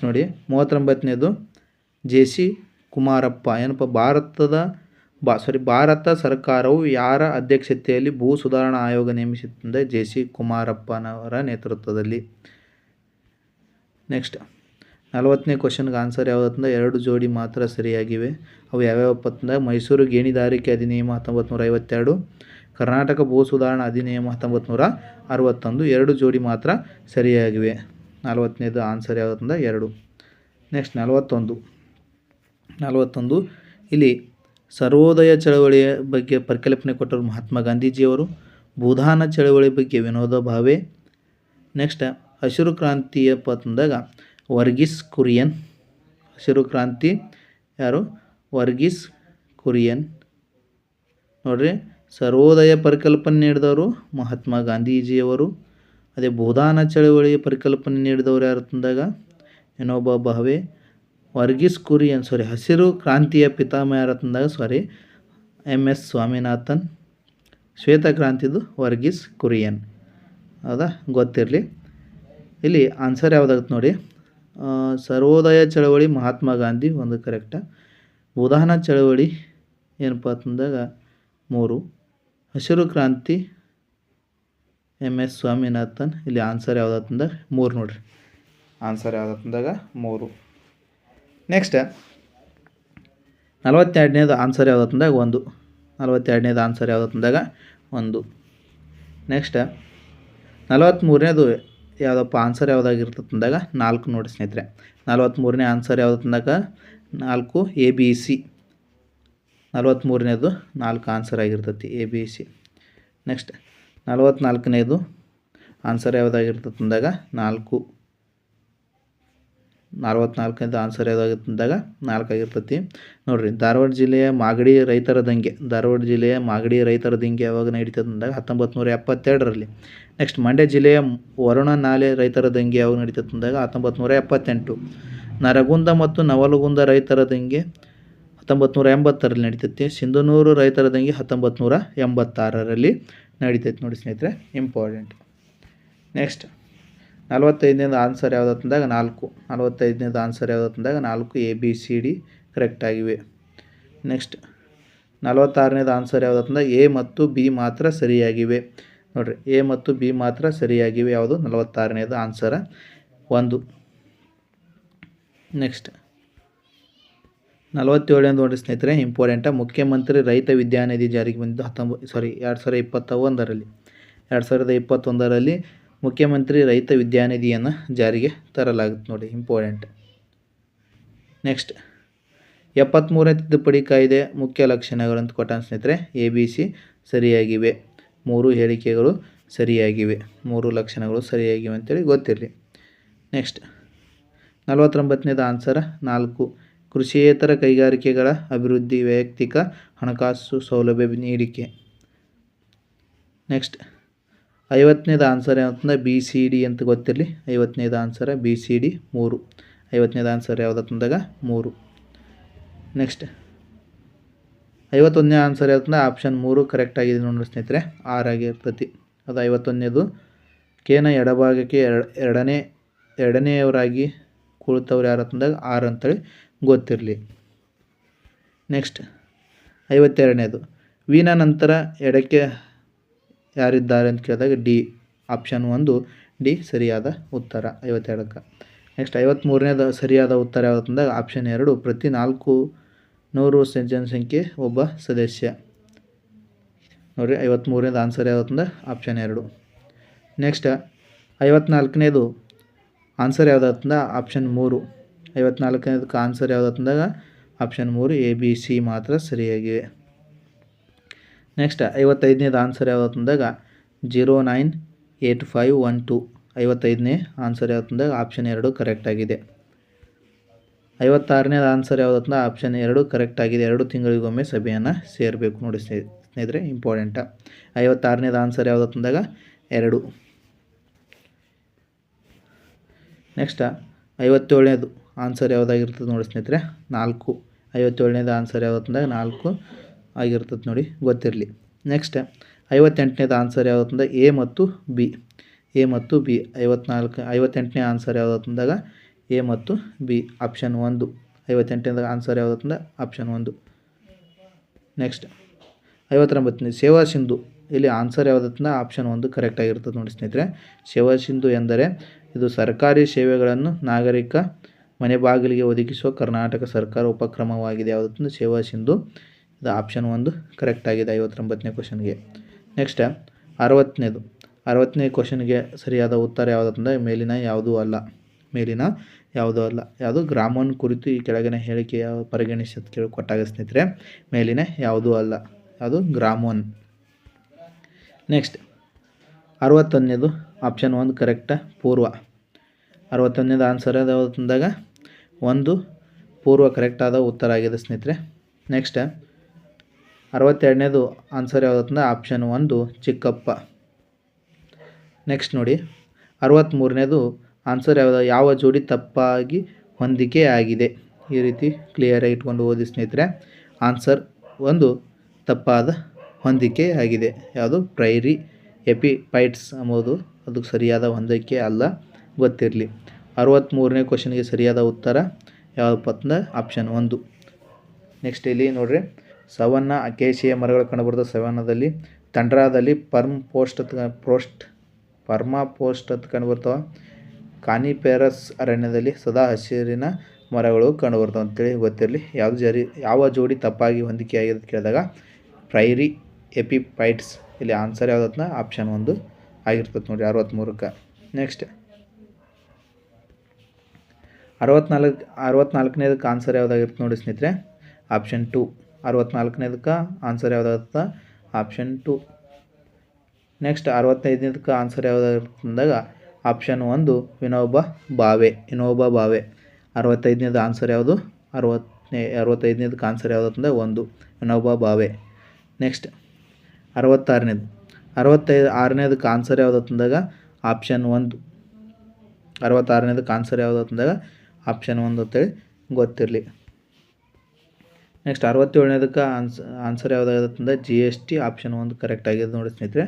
A: ನೋಡಿ 39ನೇದು. JC ಕುಮಾರಪ್ಪ ಏನಪ್ಪ ಭಾರತ ಸರ್ಕಾರವು ಯಾರ ಅಧ್ಯಕ್ಷತೆಯಲ್ಲಿ ಭೂ ಸುಧಾರಣಾ ಆಯೋಗ ನೇಮಿಸಿತ್ತಂದರೆ JC ಕುಮಾರಪ್ಪನವರ ನೇತೃತ್ವದಲ್ಲಿ. ನೆಕ್ಸ್ಟ್ 40ನೇ ಕ್ವಶನ್ಗೆ ಆನ್ಸರ್ ಯಾವುದಂದ್ರೆ 2 ಜೋಡಿ ಮಾತ್ರ ಸರಿಯಾಗಿವೆ. ಅವು ಯಾವ್ಯಾವಪ್ಪ ಅಂತಂದಾಗ ಮೈಸೂರು ಗೇಣಿದಾರಿಕೆ ಅಧಿನಿಯಮ 1952, ಕರ್ನಾಟಕ ಭೂ ಸುಧಾರಣಾ ಅಧಿನಿಯಮ 1961. 2 ಜೋಡಿ ಮಾತ್ರ ಸರಿಯಾಗಿವೆ. 40ನೇದು ಆನ್ಸರ್ ಯಾವುದಂದ್ರೆ 2. ನೆಕ್ಸ್ಟ್ 41. ಇಲ್ಲಿ ಸರ್ವೋದಯ ಚಳವಳಿಯ ಬಗ್ಗೆ ಪರಿಕಲ್ಪನೆ ಕೊಟ್ಟರು ಮಹಾತ್ಮ ಗಾಂಧೀಜಿಯವರು. ಭೂದಾನ ಚಳವಳಿ ಬಗ್ಗೆ ವಿನೋಬಾ ಭಾವೆ. ನೆಕ್ಸ್ಟ್ ಹಸಿರು ಕ್ರಾಂತಿಯಪ್ಪ ಅಂತಂದಾಗ ವರ್ಗೀಸ್ ಕುರಿಯನ್. ಹಸಿರು ಕ್ರಾಂತಿ ಯಾರು? ವರ್ಗೀಸ್ ಕುರಿಯನ್. ನೋಡ್ರಿ, ಸರ್ವೋದಯ ಪರಿಕಲ್ಪನೆ ನೀಡಿದವರು ಮಹಾತ್ಮ ಗಾಂಧೀಜಿಯವರು. ಅದೇ ಭೂದಾನ ಚಳವಳಿಯ ಪರಿಕಲ್ಪನೆ ನೀಡಿದವರು ಯಾರು ತಂದಾಗ ವಿನೋಬಾ ಭಾವೆ. ವರ್ಗೀಸ್ ಕುರಿಯನ್ ಹಸಿರು ಕ್ರಾಂತಿಯ ಪಿತಾಮಹ ಯಾರು ತಂದಾಗ MS ಸ್ವಾಮಿನಾಥನ್. ಶ್ವೇತ ಕ್ರಾಂತಿದು ವರ್ಗೀಸ್ ಕುರಿಯನ್. ಹೌದಾ, ಗೊತ್ತಿರಲಿ. ಇಲ್ಲಿ ಆನ್ಸರ್ ಯಾವುದಾಗುತ್ತೆ ನೋಡಿ. ಸರ್ವೋದಯ ಚಳವಳಿ ಮಹಾತ್ಮ ಗಾಂಧಿ ಒಂದು ಕರೆಕ್ಟ. ಭೂದಾನ ಚಳವಳಿ ಏನಪ್ಪ ಅಂತಂದಾಗ 3. ಹಸಿರು ಕ್ರಾಂತಿ MS ಸ್ವಾಮಿನಾಥನ್. ಇಲ್ಲಿ ಆನ್ಸರ್ ಯಾವುದಂದಾಗ 3 ನೋಡಿರಿ. ಆನ್ಸರ್ ಯಾವುದಂದಾಗ 3. ನೆಕ್ಸ್ಟ್ 42ನೇದು ಆನ್ಸರ್ ಯಾವುದಂದಾಗ 1. 42ನೇದು ಆನ್ಸರ್ ಯಾವುದಂದಾಗ 1. ನೆಕ್ಸ್ಟ್ 43ನೇದು ಯಾವುದಪ್ಪ ಆನ್ಸರ್ ಯಾವುದಾಗಿರ್ತಂದಾಗ 4 ನೋಡಿ ಸ್ನೇಹಿತರೆ. 43ನೇ ಆನ್ಸರ್ ಯಾವುದಂದಾಗ 4 ABC. 43ನೇದು 4 ಆನ್ಸರ್ ಆಗಿರ್ತೈತಿ ABC. ನೆಕ್ಸ್ಟ್ 44ನೇದು ಆನ್ಸರ್ ಯಾವುದಾಗಿರ್ತಂದಾಗ 4. 44ನೇದು ಆನ್ಸರ್ ಯಾವುದಾಗಿರ್ತಂದಾಗ 4 ಆಗಿರ್ತೈತಿ ನೋಡಿರಿ. ಧಾರವಾಡ ಜಿಲ್ಲೆಯ ಮಾಗಡಿ ರೈತರ ದಂಗೆ ಯಾವಾಗ ನಡೀತದಂದಾಗ 1972ರಲ್ಲಿ. ನೆಕ್ಸ್ಟ್ ಮಂಡ್ಯ ಜಿಲ್ಲೆಯ ವರುಣ ನಾಲೆ ರೈತರ ದಂಗೆ ಯಾವಾಗ ನಡೀತದಂದಾಗ 1978. ನರಗುಂದ ಮತ್ತು ನವಲಗುಂದ ರೈತರ ದಂಗೆ 1980ರಲ್ಲಿ ನಡೀತೈತಿ. ಸಿಂಧನೂರು ರೈತರ ದಂಗೆ 1986ರಲ್ಲಿ ನಡೀತೈತಿ ನೋಡಿ ಸ್ನೇಹಿತರೆ, ಇಂಪಾರ್ಟೆಂಟ್. ನೆಕ್ಸ್ಟ್ 45ನೇದು ಆನ್ಸರ್ ಯಾವುದಂದಾಗ 4. 45ನೇದು ಆನ್ಸರ್ ಯಾವುದಂದಾಗ 4 ABCD ಕರೆಕ್ಟ್ ಆಗಿವೆ. ನೆಕ್ಸ್ಟ್ 46ನೇದು ಆನ್ಸರ್ ಯಾವುದಂದಾಗ A ಮತ್ತು B ಮಾತ್ರ ಸರಿಯಾಗಿವೆ ನೋಡಿರಿ. A ಮತ್ತು B ಮಾತ್ರ ಸರಿಯಾಗಿವೆ. ಯಾವುದು 46ನೇದು ಆನ್ಸರ 1. ನೆಕ್ಸ್ಟ್ 47ನೇದು ನೋಡಿ ಸ್ನೇಹಿತರೆ, ಇಂಪಾರ್ಟೆಂಟ. ಮುಖ್ಯಮಂತ್ರಿ ರೈತ ವಿದ್ಯಾನಿಧಿ ಜಾರಿಗೆ ಬಂದಿದ್ದು 2021ರಲ್ಲಿ. 2021ರಲ್ಲಿ ಮುಖ್ಯಮಂತ್ರಿ ರೈತ ವಿದ್ಯಾನಿಧಿಯನ್ನು ಜಾರಿಗೆ ತರಲಾಗುತ್ತೆ ನೋಡಿ, ಇಂಪಾರ್ಟೆಂಟ್. ನೆಕ್ಸ್ಟ್ 73ನೇ ತಿದ್ದುಪಡಿ ಕಾಯ್ದೆ ಮುಖ್ಯ ಲಕ್ಷಣಗಳು ಅಂತ ಕೊಟ್ಟ ಸ್ನೇಹಿತರೆ. ABC ಸರಿಯಾಗಿವೆ. 3 ಹೇಳಿಕೆಗಳು ಸರಿಯಾಗಿವೆ. 3 ಲಕ್ಷಣಗಳು ಸರಿಯಾಗಿವೆ ಅಂತೇಳಿ ಗೊತ್ತಿರಲಿ. ನೆಕ್ಸ್ಟ್ 49ನೇದು ಆನ್ಸರ್ 4 ಕೃಷಿಯೇತರ ಕೈಗಾರಿಕೆಗಳ ಅಭಿವೃದ್ಧಿ, ವೈಯಕ್ತಿಕ ಹಣಕಾಸು ಸೌಲಭ್ಯ ನೀಡಿಕೆ. ನೆಕ್ಸ್ಟ್ 50ನೇದು ಆನ್ಸರ್ ಯಾವತ್ತಂದ್ರೆ BCD ಅಂತ ಗೊತ್ತಿರಲಿ. 50ನೇದು ಆನ್ಸರ್ BCD 3. 50ನೇದು ಆನ್ಸರ್ ಯಾವುದಂದಾಗ 3. ನೆಕ್ಸ್ಟ್ 51ನೇ ಆನ್ಸರ್ ಯಾವತ್ತಂದ್ರೆ ಆಪ್ಷನ್ 3 ಕರೆಕ್ಟ್ ಆಗಿದೆ ನೋಡಿ ಸ್ನೇಹಿತರೆ, 6 ಆಗಿರ್ತೈತಿ. ಅದು 51ನೇದು. ಕೇನ ಎಡಭಾಗಕ್ಕೆ ಎರಡನೆಯವರಾಗಿ ಕುಳಿತವ್ರು ಯಾರತ್ತಂದಾಗ 6 ಅಂತೇಳಿ ಗೊತ್ತಿರಲಿ. ನೆಕ್ಸ್ಟ್ 52ನೇದು ವಿನ ನಂತರ ಎಡಕ್ಕೆ ಯಾರಿದ್ದಾರೆ ಅಂತ ಕೇಳಿದಾಗ D. ಆಪ್ಷನ್ 1 D ಸರಿಯಾದ ಉತ್ತರ 52ಕ್ಕೆ. ನೆಕ್ಸ್ಟ್ 53ನೇದು ಸರಿಯಾದ ಉತ್ತರ ಯಾವುದಂದಾಗ ಆಪ್ಷನ್ 2 ಪ್ರತಿ 400 ಜನಸಂಖ್ಯೆ ಒಬ್ಬ ಸದಸ್ಯ ನೋಡಿರಿ. 53ನೇದು ಆನ್ಸರ್ ಯಾವುದಂದ್ರೆ ಆಪ್ಷನ್ 2. ನೆಕ್ಸ್ಟ್ 54ನೇದು ಆನ್ಸರ್ ಯಾವುದಂದ್ರೆ ಆಪ್ಷನ್ 3. 54ನೇದಕ್ಕೆ ಆನ್ಸರ್ ಯಾವುದಂದಾಗ ಆಪ್ಷನ್ 3 ABC ಮಾತ್ರ ಸರಿಯಾಗಿವೆ. ನೆಕ್ಸ್ಟ್ 55ನೇದು ಆನ್ಸರ್ ಯಾವುದಂದಾಗ 098512. 55ನೇ ಆನ್ಸರ್ ಯಾವುದಂದಾಗ ಆಪ್ಷನ್ 2 ಕರೆಕ್ಟ್ ಆಗಿದೆ. 56ನೇದು ಆನ್ಸರ್ ಯಾವುದಂದ್ರೆ ಆಪ್ಷನ್ 2 ಕರೆಕ್ಟ್ ಆಗಿದೆ. 2 ತಿಂಗಳಿಗೊಮ್ಮೆ ಸಭೆಯನ್ನು ಸೇರಬೇಕು ನೋಡಿ ಸ್ನೇಹಿತರೆ, ಇಂಪಾರ್ಟೆಂಟ. 56ನೇದು ಆನ್ಸರ್ ಯಾವುದಂದಾಗ 2. ನೆಕ್ಸ್ಟ್ 57ನೇದು ಆನ್ಸರ್ ಯಾವುದಾಗಿರ್ತದೆ ನೋಡಿ ಸ್ನೇಹಿತರೆ 4. 57ನೇದು ಆನ್ಸರ್ ಯಾವುದಂದಾಗ 4 ಆಗಿರ್ತದೆ ನೋಡಿ, ಗೊತ್ತಿರಲಿ. ನೆಕ್ಸ್ಟ್ 58ನೇದು ಆನ್ಸರ್ ಯಾವುದಂದಾಗ A ಮತ್ತು B. 58ನೇ ಆನ್ಸರ್ ಯಾವುದಂದಾಗ A ಮತ್ತು B ಆಪ್ಷನ್ 1. 58ನೇದು ಆನ್ಸರ್ ಯಾವುದಂದ್ರೆ ಆಪ್ಷನ್ 1. ನೆಕ್ಸ್ಟ್ 59ನೇ ಸೇವಾ ಸಿಂಧು. ಇಲ್ಲಿ ಆನ್ಸರ್ ಯಾವುದಂದ್ರೆ ಆಪ್ಷನ್ 1 ಕರೆಕ್ಟ್ ಆಗಿರ್ತದೆ ನೋಡಿ ಸ್ನೇಹಿತರೆ. ಸೇವಾ ಸಿಂಧು ಎಂದರೆ ಇದು ಸರ್ಕಾರಿ ಸೇವೆಗಳನ್ನು ನಾಗರಿಕ ಮನೆ ಬಾಗಿಲಿಗೆ ಒದಗಿಸುವ ಕರ್ನಾಟಕ ಸರ್ಕಾರ ಉಪಕ್ರಮವಾಗಿದೆ. ಯಾವುದಂದ್ರೆ ಸೇವಾ ಸಿಂಧು. ಇದು ಆಪ್ಷನ್ 1 ಕರೆಕ್ಟ್ ಆಗಿದೆ 59ನೇ ಕ್ವಶನ್ಗೆ. ನೆಕ್ಸ್ಟ್ 60ನೇ ಕ್ವಶನ್ಗೆ ಸರಿಯಾದ ಉತ್ತರ ಯಾವುದಂದ್ರೆ ಮೇಲಿನ ಯಾವುದೂ ಅಲ್ಲ. ಯಾವುದು ಗ್ರಾಮೋನ್ ಕುರಿತು ಈ ಕೆಳಗಿನ ಹೇಳಿಕೆ ಯಾವ ಪರಿಗಣಿಸಿ ಕೊಟ್ಟಾಗ ಸ್ನೇಹಿತರೆ ಮೇಲಿನ ಯಾವುದೂ ಅಲ್ಲ, ಯಾವುದು ಗ್ರಾಮೋನ್. ನೆಕ್ಸ್ಟ್ 61ನೇದು ಆಪ್ಷನ್ 1 ಕರೆಕ್ಟ ಪೂರ್ವ. 61ನೇದು ಆನ್ಸರ್ ಯಾವುದಂದಾಗ 1 ಪೂರ್ವ ಕರೆಕ್ಟಾದ ಉತ್ತರ ಆಗಿದೆ ಸ್ನೇಹಿತರೆ. ನೆಕ್ಸ್ಟ್ 62ನೇದು ಆನ್ಸರ್ ಯಾವುದಂದ್ರೆ ಆಪ್ಷನ್ 1 ಚಿಕ್ಕಪ್ಪ. ನೆಕ್ಸ್ಟ್ ನೋಡಿ 63ನೇದು ಆನ್ಸರ್ ಯಾವ ಜೋಡಿ ತಪ್ಪಾಗಿ ಹೊಂದಿಕೆ ಆಗಿದೆ. ಈ ರೀತಿ ಕ್ಲಿಯರಾಗಿ ಇಟ್ಕೊಂಡು ಓದಿ ಸ್ನೇಹಿತರೆ. ಆನ್ಸರ್ 1 ತಪ್ಪಾದ ಹೊಂದಿಕೆ ಆಗಿದೆ. ಯಾವುದು ಪ್ರೈರಿ ಎಪಿಫೈಟ್ಸ್ ಎಂಬುದು ಅದು ಸರಿಯಾದ ಹೊಂದಿಕೆ ಅಲ್ಲ, ಗೊತ್ತಿರಲಿ. 63ನೇ ಕ್ವಶನ್ಗೆ ಸರಿಯಾದ ಉತ್ತರ ಯಾವುದಪ್ಪ ಅಂದ್ರೆ ಆಪ್ಷನ್ 1. ನೆಕ್ಸ್ಟ್ ಇಲ್ಲಿ ನೋಡ್ರಿ, ಸವನ್ನ ಅಕೇಶಿಯ ಮರಗಳು ಕಂಡುಬರ್ತದೆ. ಸವನ್ನದಲ್ಲಿ ತಂಡ್ರಾದಲ್ಲಿ ಪರ್ಮ್ ಪೋಸ್ಟ್ ಪರ್ಮಾಫ್ರೋಸ್ಟ್ ಅಂತ ಕಂಡುಬರ್ತಾವೆ. ಕಾನಿಫೆರಸ್ ಅರಣ್ಯದಲ್ಲಿ ಸದಾ ಹಸಿರಿನ ಮರಗಳು ಕಂಡುಬರ್ತಾವೆ ಅಂತೇಳಿ ಗೊತ್ತಿರಲಿ. ಯಾವ ಜೋಡಿ ತಪ್ಪಾಗಿ ಹೊಂದಿಕೆಯಾಗಿದೆ ಅಂತ ಕೇಳಿದಾಗ ಪ್ರೈರಿ ಎಪಿಫೈಟ್ಸ್. ಇಲ್ಲಿ ಆನ್ಸರ್ ಯಾವುದನ್ನ ಆಪ್ಷನ್ 1 ಆಗಿರ್ತದೆ ನೋಡಿ 63ಕ್ಕೆ. ನೆಕ್ಸ್ಟ್ 64ನೇದಕ್ಕೆ ಆನ್ಸರ್ ಯಾವುದಾಗಿರುತ್ತೆ ನೋಡಿ ಸ್ನೇಹಿತರೆ, ಆಪ್ಷನ್ 2. 64ನೇದಕ್ಕೆ ಆನ್ಸರ್ ಯಾವುದಾಗುತ್ತೆ, ಆಪ್ಷನ್ 2. ನೆಕ್ಸ್ಟ್ 65ನೇದಕ್ಕೆ ಆನ್ಸರ್ ಯಾವುದಾಗಿರುತ್ತೆ ಅಂದಾಗ ಆಪ್ಷನ್ 1 ವಿನೋಬಾ ಭಾವೆ. 65ನೇದು ಆನ್ಸರ್ ಯಾವುದು, 65ನೇದಕ್ಕೆ ಆನ್ಸರ್ ಯಾವುದಂದ್ರೆ 1 ವಿನೋಬಾ ಭಾವೆ. ನೆಕ್ಸ್ಟ್ 66ನೇದಕ್ಕೆ ಆನ್ಸರ್ ಯಾವುದಂದಾಗ ಆಪ್ಷನ್ 1. 66ನೇದಕ್ಕೆ ಆನ್ಸರ್ ಯಾವುದಂದಾಗ ಆಪ್ಷನ್ 1 ಅಂತೇಳಿ ಗೊತ್ತಿರಲಿ. ನೆಕ್ಸ್ಟ್ 67ನೇದಕ್ಕೆ ಆನ್ಸರ್ ಯಾವುದಾಗುತ್ತಂದ್ರೆ GST. ಆಪ್ಷನ್ 1 ಕರೆಕ್ಟ್ ಆಗಿದೆ ನೋಡಿ ಸ್ನೇಹಿತರೆ,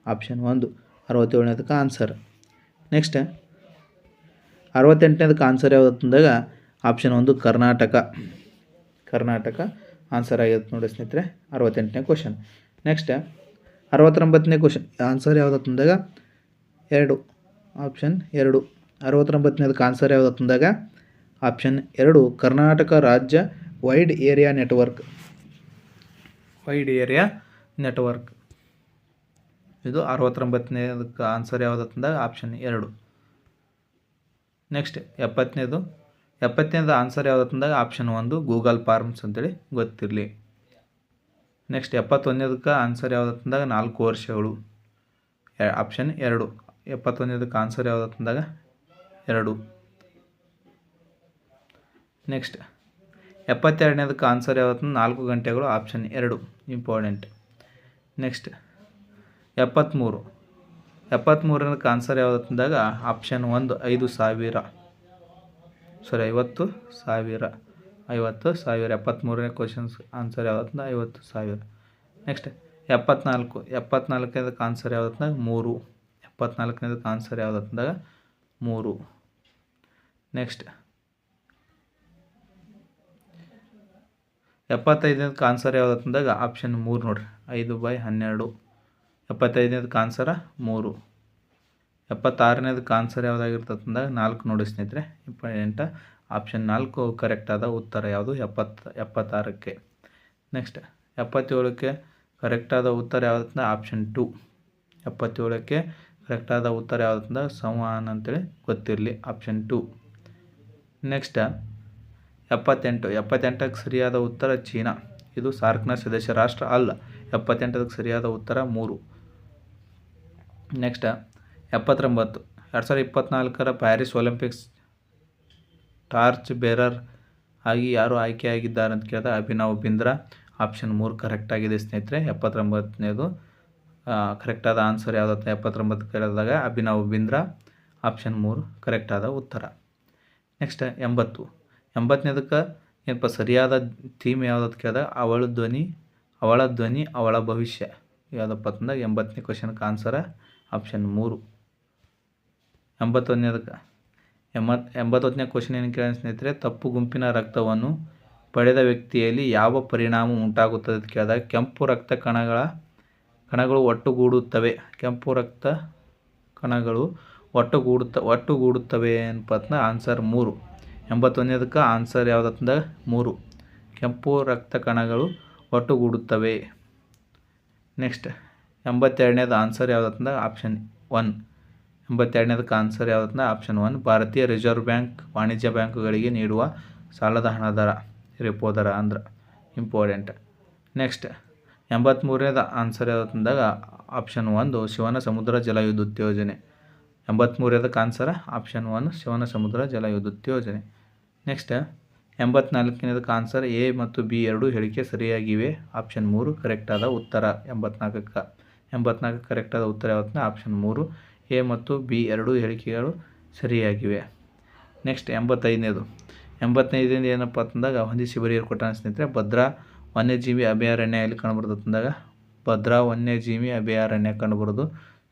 A: ಆಪ್ಷನ್ 1 67ನೇದಕ್ಕೆ ಆನ್ಸರ್. ನೆಕ್ಸ್ಟ್ 68ನೇದಕ್ಕೆ ಆನ್ಸರ್ ಯಾವುದಂದಾಗ ಆಪ್ಷನ್ 1 ಕರ್ನಾಟಕ ಆನ್ಸರ್ ಆಗಿರುತ್ತೆ ನೋಡಿ ಸ್ನೇಹಿತರೆ, 68ನೇ ಕ್ವಶನ್. ನೆಕ್ಸ್ಟ್ 69ನೇ ಕ್ವಶನ್ ಆನ್ಸರ್ ಯಾವುದಂದಾಗ 2, ಆಪ್ಷನ್ 2. 69ನೇದಕ್ಕೆ ಆನ್ಸರ್ ಯಾವುದಂದಾಗ ಆಪ್ಷನ್ 2 ಕರ್ನಾಟಕ ರಾಜ್ಯ ವೈಡ್ ಏರಿಯಾ ನೆಟ್ವರ್ಕ್. ಇದು 69ನೇದಕ್ಕೆ ಆನ್ಸರ್ ಯಾವುದಂದಾಗ ಆಪ್ಷನ್ 2. ನೆಕ್ಸ್ಟ್ 70ನೇದು ಆನ್ಸರ್ ಯಾವುದಂದಾಗ ಆಪ್ಷನ್ 1 ಗೂಗಲ್ ಫಾರ್ಮ್ಸ್ ಅಂತೇಳಿ ಗೊತ್ತಿರಲಿ. ನೆಕ್ಸ್ಟ್ 71ನೇದಕ್ಕೆ ಆನ್ಸರ್ ಯಾವುದಂದಾಗ 4 ವರ್ಷಗಳು, ಆಪ್ಷನ್ 2. 71ನೇದಕ್ಕೆ ಆನ್ಸರ್ ಯಾವುದಂದಾಗ 2. ನೆಕ್ಸ್ಟ್ 72ನೇದಕ್ಕೆ ಆನ್ಸರ್ ಯಾವುದಂದ್ರೆ 4 ಗಂಟೆಗಳು, ಆಪ್ಷನ್ 2 ಇಂಪಾರ್ಟೆಂಟ್. ನೆಕ್ಸ್ಟ್ 73ನೇದಕ್ಕೆ ಆನ್ಸರ್ ಯಾವುದಂದಾಗ ಆಪ್ಷನ್ 1 50,000. 73ನೇ ಕ್ವಶನ್ಸ್ ಆನ್ಸರ್ ಯಾವುದಂದ್ರೆ 50,000. ನೆಕ್ಸ್ಟ್ 74ನೇದಕ್ಕೆ ಆನ್ಸರ್ ಯಾವುದಂದಾಗ 3. 74ನೇದಕ್ಕೆ ಆನ್ಸರ್ ಯಾವುದಂದಾಗ 3. ನೆಕ್ಸ್ಟ್ 75ನೇದಕ್ಕೆ ಆನ್ಸರ್ ಯಾವುದಂದಾಗ ಆಪ್ಷನ್ 3 ನೋಡಿರಿ, 5/12. 75ನೇದಕ್ಕೆ ಆನ್ಸರ 3. 76ನೇದಕ್ಕೆ ಆನ್ಸರ್ ಯಾವುದಾಗಿರ್ತದೆ ಅಂದಾಗ 4 ನೋಡಿ ಸ್ನೇಹಿತರೆ, ಇಂಪಾರ್ಟೆಂಟ್. ಆಪ್ಷನ್ 4 ಕರೆಕ್ಟ್ ಆದ ಉತ್ತರ ಯಾವುದು 76ಕ್ಕೆ. ನೆಕ್ಸ್ಟ್ 77ಕ್ಕೆ ಕರೆಕ್ಟ್ ಆದ ಉತ್ತರ ಯಾವುದಂದ್ರೆ ಆಪ್ಷನ್ 2. 77ಕ್ಕೆ ಕರೆಕ್ಟ್ ಆದ ಉತ್ತರ ಯಾವುದಂದ್ರೆ ಸಂವಹನ ಅಂತೇಳಿ ಗೊತ್ತಿರಲಿ, ಆಪ್ಷನ್ 2. ನೆಕ್ಸ್ಟ್ 78ಕ್ಕೆ ಸರಿಯಾದ ಉತ್ತರ ಚೀನಾ. ಇದು ಸಾರ್ಕ್ನ ಸದಸ್ಯ ರಾಷ್ಟ್ರ ಅಲ್ಲ. 78ಕ್ಕೆ ಸರಿಯಾದ ಉತ್ತರ 3. ನೆಕ್ಸ್ಟ್ 79 2024ರ ಪ್ಯಾರಿಸ್ ಒಲಿಂಪಿಕ್ಸ್ ಟಾರ್ಚ್ ಬೇರರ್ ಆಗಿ ಯಾರು ಆಯ್ಕೆಯಾಗಿದ್ದಾರೆ ಅಂತ ಕೇಳಿದಾಗ ಅಭಿನವ್ ಬಿಂದ್ರಾ. ಆಪ್ಷನ್ 3 ಕರೆಕ್ಟ್ ಆಗಿದೆ ಸ್ನೇಹಿತರೆ. 79ನೇದು ಕರೆಕ್ಟ್ ಆದ ಆನ್ಸರ್ ಯಾವುದಂತ 79 ಕೇಳಿದಾಗ ಅಭಿನವ್ ಬಿಂದ್ರಾ, ಆಪ್ಷನ್ 3 ಕರೆಕ್ಟ್ ಆದ ಉತ್ತರ. ನೆಕ್ಸ್ಟ್ 80ನೇದಕ್ಕೆ ಏನಪ್ಪ ಸರಿಯಾದ ಥೀಮ್ ಯಾವುದಂತ ಕೇಳಿದಾಗ ಅವಳ ಧ್ವನಿ ಅವಳ ಭವಿಷ್ಯ ಯಾವುದಪ್ಪ ಅಂತಂದಾಗ 80ನೇ ಕ್ವಶನ್ಗೆ ಆನ್ಸರ ಆಪ್ಷನ್ 3. 81ನೇ ಕ್ವಶನ್ ಏನು ಕೇಳಿದ ಸ್ನೇಹಿತರೆ, ತಪ್ಪು ಗುಂಪಿನ ರಕ್ತವನ್ನು ಪಡೆದ ವ್ಯಕ್ತಿಯಲ್ಲಿ ಯಾವ ಪರಿಣಾಮ ಉಂಟಾಗುತ್ತದೆ ಅಂತ ಕೇಳಿದಾಗ ಕೆಂಪು ರಕ್ತ ಕಣಗಳು ಒಟ್ಟುಗೂಡುತ್ತವೆ. ಕೆಂಪು ರಕ್ತ ಕಣಗಳು ಒಟ್ಟುಗೂಡುತ್ತವೆ ಅನ್ಪತ್ನ ಆನ್ಸರ್ 3. 81ನೇದಕ್ಕೆ ಆನ್ಸರ್ ಯಾವುದಂದಾಗ 3 ಕೆಂಪು ರಕ್ತ ಕಣಗಳು ಒಟ್ಟುಗೂಡುತ್ತವೆ. ನೆಕ್ಸ್ಟ್ 82ನೇದು ಆನ್ಸರ್ ಯಾವುದಂದಾಗ ಆಪ್ಷನ್ 1. 82ನೇದಕ್ಕೆ ಆನ್ಸರ್ ಯಾವುದಂದ್ರೆ ಆಪ್ಷನ್ 1 ಭಾರತೀಯ ರಿಸರ್ವ್ ಬ್ಯಾಂಕ್ ವಾಣಿಜ್ಯ ಬ್ಯಾಂಕುಗಳಿಗೆ ನೀಡುವ ಸಾಲದ ಹಣ ದರ, ರೆಪೋ ದರ ಅಂದ್ರೆ ಇಂಪಾರ್ಟೆಂಟ್. ನೆಕ್ಸ್ಟ್ 83ನೇದು ಆನ್ಸರ್ ಯಾವುದಂದಾಗ ಆಪ್ಷನ್ 1 ಶಿವನ ಸಮುದ್ರ ಜಲ ವಿದ್ಯುತ್ ಯೋಜನೆ. 83ನೇದಕ್ಕೆ ಆನ್ಸರ್ ಆಪ್ಷನ್ 1 ಶಿವನ ಸಮುದ್ರ ಜಲ ವಿದ್ಯುತ್ ಯೋಜನೆ. ನೆಕ್ಸ್ಟ್ 84ನೇದಕ್ಕೆ ಆನ್ಸರ್ ಎ ಮತ್ತು ಬಿ ಎರಡೂ ಹೇಳಿಕೆ ಸರಿಯಾಗಿವೆ. ಆಪ್ಷನ್ 3 ಕರೆಕ್ಟ್ ಆದ ಉತ್ತರ. 84ಕ್ಕೆ ಕರೆಕ್ಟ್ ಆದ ಉತ್ತರ ಯಾವತ್ತಂದ್ರೆ ಆಪ್ಷನ್ 3 ಎ ಮತ್ತು ಬಿ ಎರಡೂ ಹೇಳಿಕೆಗಳು ಸರಿಯಾಗಿವೆ. ನೆಕ್ಸ್ಟ್ 85ನೇದು ಏನಪ್ಪ ಅಂತಂದಾಗ ಹೊಂದಿಸಿ ಬರೆಯಲು ಕೊಟ್ಟ ಸ್ನೇಹಿತರೆ, ಭದ್ರಾ ವನ್ಯಜೀವಿ ಅಭಯಾರಣ್ಯ ಎಲ್ಲಿ ಕಂಡುಬರ್ತದೆ ಅಂದಾಗ ಭದ್ರಾ ವನ್ಯಜೀವಿ ಅಭಯಾರಣ್ಯ ಕಂಡುಬರೋದು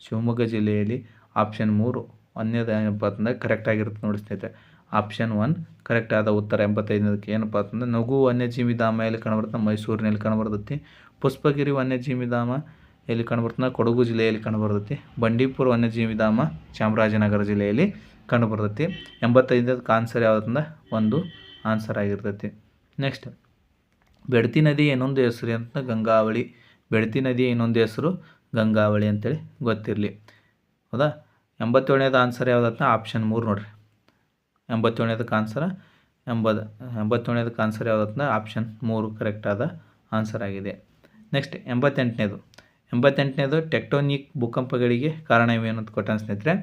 A: ಶಿವಮೊಗ್ಗ ಜಿಲ್ಲೆಯಲ್ಲಿ. ಆಪ್ಷನ್ 3 ಒಂದೇದು ಏನಪ್ಪ ಅಂತಂದಾಗ ಕರೆಕ್ಟ್ ಆಗಿರುತ್ತೆ ನೋಡಿ ಸ್ನೇಹಿತರೆ, ಆಪ್ಷನ್ 1 ಕರೆಕ್ಟ್ ಆದ ಉತ್ತರ. 85ನೇದಕ್ಕೆ ಏನಪ್ಪ ಅಂತಂದ್ರೆ ನಗು ವನ್ಯಜೀವಿ ಧಾಮ ಎಲ್ಲಿ ಕಂಡುಬರುತ್ತೆ, ಮೈಸೂರಿನಲ್ಲಿ ಕಂಡುಬರ್ತೈತಿ. ಪುಷ್ಪಗಿರಿ ವನ್ಯಜೀವಿ ಧಾಮ ಎಲ್ಲಿ ಕಂಡುಬರ್ತದೆ? ಕೊಡಗು ಜಿಲ್ಲೆಯಲ್ಲಿ ಕಂಡುಬರ್ತೈತಿ. ಬಂಡೀಪುರ ವನ್ಯಜೀವಿ ಧಾಮ ಚಾಮರಾಜನಗರ ಜಿಲ್ಲೆಯಲ್ಲಿ ಕಂಡುಬರ್ತೈತಿ. 85ಕ್ಕೆ ಆನ್ಸರ್ ಯಾವುದಂದ್ರೆ 1 ಆನ್ಸರ್ ಆಗಿರ್ತೈತಿ. ನೆಕ್ಸ್ಟ್, ಬೆಡ್ತಿ ನದಿ ಇನ್ನೊಂದು ಹೆಸರು ಅಂತ ಗಂಗಾವಳಿ. ಬೆಡ್ತಿ ನದಿ ಇನ್ನೊಂದು ಹೆಸರು ಗಂಗಾವಳಿ ಅಂತೇಳಿ ಗೊತ್ತಿರಲಿ. ಹೌದಾ? 87ನೇದು ಆನ್ಸರ್ ಯಾವುದಂತ ಆಪ್ಷನ್ 3 ನೋಡಿರಿ. 87ನೇದಕ್ಕೆ ಆನ್ಸರ್ 87ನೇದಕ್ಕೆ ಆನ್ಸರ್ ಯಾವುದಂತ ಆಪ್ಷನ್ 3 ಕರೆಕ್ಟಾದ ಆನ್ಸರ್ ಆಗಿದೆ. ನೆಕ್ಸ್ಟ್ 88ನೇದು ಟೆಕ್ಟೋನಿಕ್ ಭೂಕಂಪಗಳಿಗೆ ಕಾರಣವೇನು ಅಂತ ಕೊಟ್ಟಾನ ಸ್ನೇಹಿತರೆ.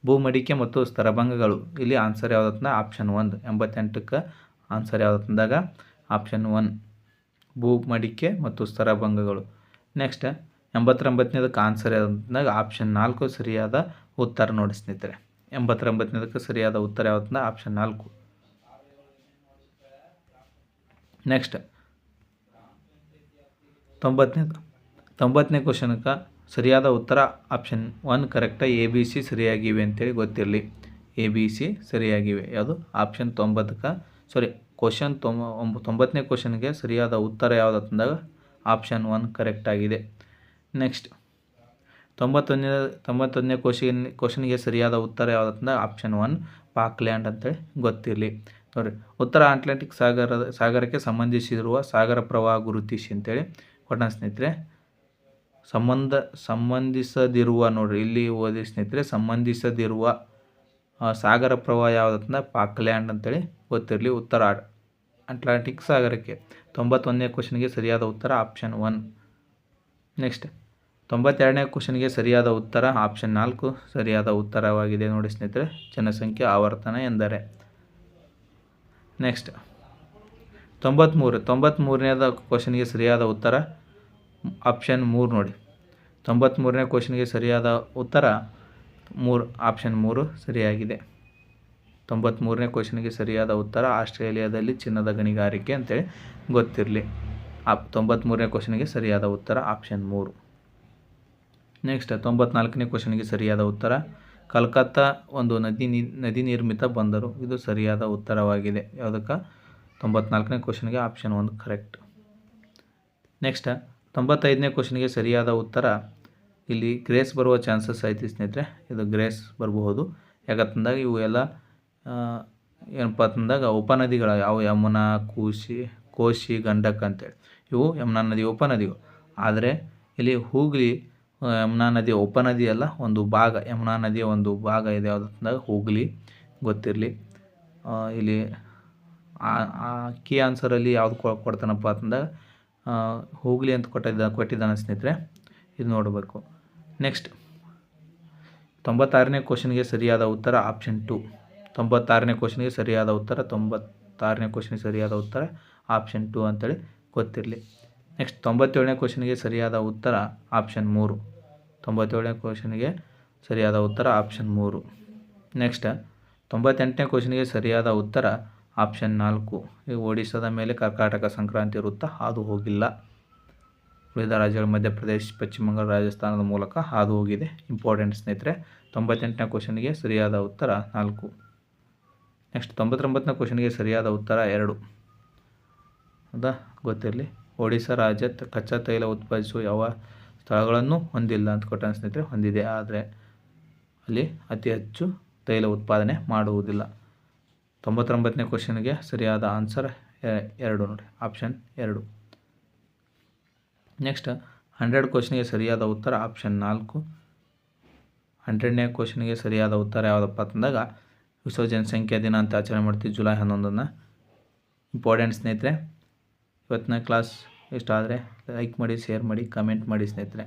A: ಭೂಮಡಿಕೆ ಮತ್ತು ಸ್ತರಭಂಗಗಳು. ಇಲ್ಲಿ ಆನ್ಸರ್ ಯಾವುದಂತ ಆಪ್ಷನ್ 1. 88ಕ್ಕೆ ಆನ್ಸರ್ ಯಾವುದಂದಾಗ ಆಪ್ಷನ್ 1 ಭೂಮಡಿಕೆ ಮತ್ತು ಸ್ತರಭಂಗಗಳು. ನೆಕ್ಸ್ಟ್ 89ನೇದಕ್ಕೆ ಆನ್ಸರ್ ಯಾವುದಂದಾಗ ಆಪ್ಷನ್ 4 ಸರಿಯಾದ ಉತ್ತರ ನೋಡಿ ಸ್ನೇಹಿತರೆ. 89ನೇದಕ್ಕೆ ಸರಿಯಾದ ಉತ್ತರ ಯಾವುದಂತ ಆಪ್ಷನ್ 4. ನೆಕ್ಸ್ಟ್ 90ನೇ ಕ್ವಶನ್ಗೆ ಸರಿಯಾದ ಉತ್ತರ ಆಪ್ಷನ್ 1 ಕರೆಕ್ಟ. ABC ಸರಿಯಾಗಿವೆ ಅಂತೇಳಿ ಗೊತ್ತಿರಲಿ. ABC ಸರಿಯಾಗಿವೆ. ಯಾವುದು? ಆಪ್ಷನ್ 90ನೇ ಕ್ವಶನ್ಗೆ ಸರಿಯಾದ ಉತ್ತರ ಯಾವುದಂದಾಗ ಆಪ್ಷನ್ 1 ಕರೆಕ್ಟ್ ಆಗಿದೆ. ನೆಕ್ಸ್ಟ್ 91ನೇ ಕ್ವಶನ್ಗೆ ಸರಿಯಾದ ಉತ್ತರ ಯಾವುದಂತಂದ್ರೆ ಆಪ್ಷನ್ 1 ಪಾಕ್ಲ್ಯಾಂಡ್ ಅಂತೇಳಿ ಗೊತ್ತಿರಲಿ. ನೋಡಿ, ಉತ್ತರ ಅಟ್ಲಾಂಟಿಕ್ ಸಾಗರಕ್ಕೆ ಸಂಬಂಧಿಸಿರುವ ಸಾಗರ ಪ್ರವಾಹ ಗುರುತಿಸಿ ಅಂತೇಳಿ ಕೊಟ್ಟ ಸ್ನೇಹಿತರೆ. ಸಂಬಂಧಿಸದಿರುವ ನೋಡ್ರಿ, ಇಲ್ಲಿ ಓದಿ ಸ್ನೇಹಿತರೆ. ಸಂಬಂಧಿಸದಿರುವ ಸಾಗರ ಪ್ರವಾಹ ಯಾವುದಂತಂದ್ರೆ ಪಾಕ್ಲ್ಯಾಂಡ್ ಅಂತೇಳಿ ಗೊತ್ತಿರಲಿ. ಉತ್ತರ ಅಟ್ಲಾಂಟಿಕ್ ಸಾಗರಕ್ಕೆ. 91ನೇ ಕ್ವಶನ್ಗೆ ಸರಿಯಾದ ಉತ್ತರ ಆಪ್ಷನ್ 1. ನೆಕ್ಸ್ಟ್ 92ನೇ ಕ್ವಶನ್ಗೆ ಸರಿಯಾದ ಉತ್ತರ ಆಪ್ಷನ್ 4 ಸರಿಯಾದ ಉತ್ತರವಾಗಿದೆ ನೋಡಿ ಸ್ನೇಹಿತರೆ. ಜನಸಂಖ್ಯೆ ಆವರ್ತನ ಎಂದರೆ. ನೆಕ್ಸ್ಟ್ 93ನೇದ ಕ್ವಶನ್ಗೆ ಸರಿಯಾದ ಉತ್ತರ ಆಪ್ಷನ್ 3 ನೋಡಿ. 93ನೇ ಕ್ವಶನ್ಗೆ ಸರಿಯಾದ ಉತ್ತರ ಆಪ್ಷನ್ 3 ಸರಿಯಾಗಿದೆ. 93ನೇ ಕ್ವಶನ್ಗೆ ಸರಿಯಾದ ಉತ್ತರ ಆಸ್ಟ್ರೇಲಿಯಾದಲ್ಲಿ ಚಿನ್ನದ ಗಣಿಗಾರಿಕೆ ಅಂತೇಳಿ ಗೊತ್ತಿರಲಿ. 93ನೇ ಕ್ವಶನ್ಗೆ ಸರಿಯಾದ ಉತ್ತರ ಆಪ್ಷನ್ 3. ನೆಕ್ಸ್ಟ್ 94ನೇ ಕ್ವಶನ್ಗೆ ಸರಿಯಾದ ಉತ್ತರ ಕಲ್ಕತ್ತಾ ಒಂದು ನದಿ ನಿರ್ಮಿತ ಬಂದರು. ಇದು ಸರಿಯಾದ ಉತ್ತರವಾಗಿದೆ. ಯಾವುದಕ್ಕೆ? 94ನೇ ಕ್ವಶನ್ಗೆ ಆಪ್ಷನ್ 1 ಕರೆಕ್ಟ್. ನೆಕ್ಸ್ಟ್ 95ನೇ ಕ್ವಶನ್ಗೆ ಸರಿಯಾದ ಉತ್ತರ ಇಲ್ಲಿ ಗ್ರೇಸ್ ಬರುವ ಚಾನ್ಸಸ್ ಐತಿ ಸ್ನೇಹಿತರೆ. ಇದು ಗ್ರೇಸ್ ಬರಬಹುದು. ಯಾಕಂತಂದಾಗ ಇವು ಎಲ್ಲ ಏನಪ್ಪ ಅಂತಂದಾಗ ಉಪನದಿಗಳು. ಯಾವ? ಯಮುನಾ, ಕೋಶಿ, ಗಂಡಕ ಅಂತೇಳಿ ಇವು ಯಮುನಾ ನದಿ ಉಪನದಿಗಳು. ಆದರೆ ಇಲ್ಲಿ ಹೂಗ್ಲಿ ಯಮುನಾ ನದಿಯ ಉಪನದಿ ಅಲ್ಲ, ಒಂದು ಭಾಗ. ಯಮುನಾ ನದಿಯ ಒಂದು ಭಾಗ ಇದೆ. ಯಾವುದಂದಾಗ ಹೂಗ್ಲಿ ಗೊತ್ತಿರಲಿ. ಇಲ್ಲಿ ಕೀ ಆನ್ಸರಲ್ಲಿ ಯಾವ್ದು ಕೊಡ್ತಾನಪ್ಪ ಅಂತಂದಾಗ ಹೂಗ್ಲಿ ಅಂತ ಕೊಟ್ಟಿದ್ದಾನೆ ಸ್ನೇಹಿತರೆ. ಇದು ನೋಡಬೇಕು. ನೆಕ್ಸ್ಟ್ 96ನೇ ಕ್ವಶನ್ಗೆ ಸರಿಯಾದ ಉತ್ತರ ಆಪ್ಷನ್ 2. 96ನೇ ಕ್ವಶನ್ಗೆ ಸರಿಯಾದ ಉತ್ತರ 96ನೇ ಕ್ವಶನ್ಗೆ ಸರಿಯಾದ ಉತ್ತರ ಆಪ್ಷನ್ 2 ಅಂತೇಳಿ ಗೊತ್ತಿರಲಿ. ನೆಕ್ಸ್ಟ್ 97ನೇ ಕ್ವಶನ್ಗೆ ಸರಿಯಾದ ಉತ್ತರ ಆಪ್ಷನ್ 3. 97ನೇ ಕ್ವಶನ್ಗೆ ಸರಿಯಾದ ಉತ್ತರ ಆಪ್ಷನ್ 3. ನೆಕ್ಸ್ಟ್ 98ನೇ ಕ್ವಶನ್ಗೆ ಸರಿಯಾದ ಉತ್ತರ ಆಪ್ಷನ್ 4. ಈ ಒಡಿಸ್ಸಾದ ಮೇಲೆ ಕರ್ನಾಟಕ ಸಂಕ್ರಾಂತಿ ವೃತ್ತ ಹಾದು ಹೋಗಿಲ್ಲ. ಉಳಿದ ರಾಜ್ಯಗಳು ಮಧ್ಯಪ್ರದೇಶ, ಪಶ್ಚಿಮ ಬಂಗಾಳ, ರಾಜಸ್ಥಾನದ ಮೂಲಕ ಹಾದು ಹೋಗಿದೆ. ಇಂಪಾರ್ಟೆಂಟ್ ಸ್ನೇಹಿತರೆ. 98ನೇ ಕ್ವಶನ್ಗೆ ಸರಿಯಾದ ಉತ್ತರ 4. ನೆಕ್ಸ್ಟ್ 99ನೇ ಕ್ವಶನ್ಗೆ ಸರಿಯಾದ ಉತ್ತರ 2. ಹೌದಾ? ಗೊತ್ತಿರಲಿ. ಒಡಿಸ್ಸಾ ರಾಜ್ಯ ಕಚ್ಚಾ ತೈಲ ಉತ್ಪಾದಿಸುವ ಯಾವ ಸ್ಥಳಗಳನ್ನು ಹೊಂದಿಲ್ಲ ಅಂತ ಕೊಟ್ಟಾನ ಸ್ನೇಹಿತರೆ. ಹೊಂದಿದೆ, ಆದರೆ ಅಲ್ಲಿ ಅತಿ ಹೆಚ್ಚು ತೈಲ ಉತ್ಪಾದನೆ ಮಾಡುವುದಿಲ್ಲ. 99ನೇ ಕ್ವಶನ್ಗೆ ಸರಿಯಾದ ಆನ್ಸರ್ 2 ನೋಡಿ, ಆಪ್ಷನ್ 2. ನೆಕ್ಸ್ಟ್ 100 ಕ್ವಶನ್ಗೆ ಸರಿಯಾದ ಉತ್ತರ ಆಪ್ಷನ್ 4. 100ನೇ ಕ್ವಶನ್ಗೆ ಸರಿಯಾದ ಉತ್ತರ ಯಾವುದಪ್ಪ ಅಂತಂದಾಗ ವಿಶ್ವ ಜನಸಂಖ್ಯಾ ದಿನ ಅಂತ ಆಚರಣೆ ಮಾಡ್ತೀವಿ ಜುಲೈ 11. ಇಂಪಾರ್ಟೆಂಟ್ ಸ್ನೇಹಿತರೆ. ಇವತ್ತಿನ ಕ್ಲಾಸ್ ಇಷ್ಟ ಆದರೆ ಲೈಕ್ ಮಾಡಿ, ಶೇರ್ ಮಾಡಿ, ಕಮೆಂಟ್ ಮಾಡಿ ಸ್ನೇಹಿತರೆ.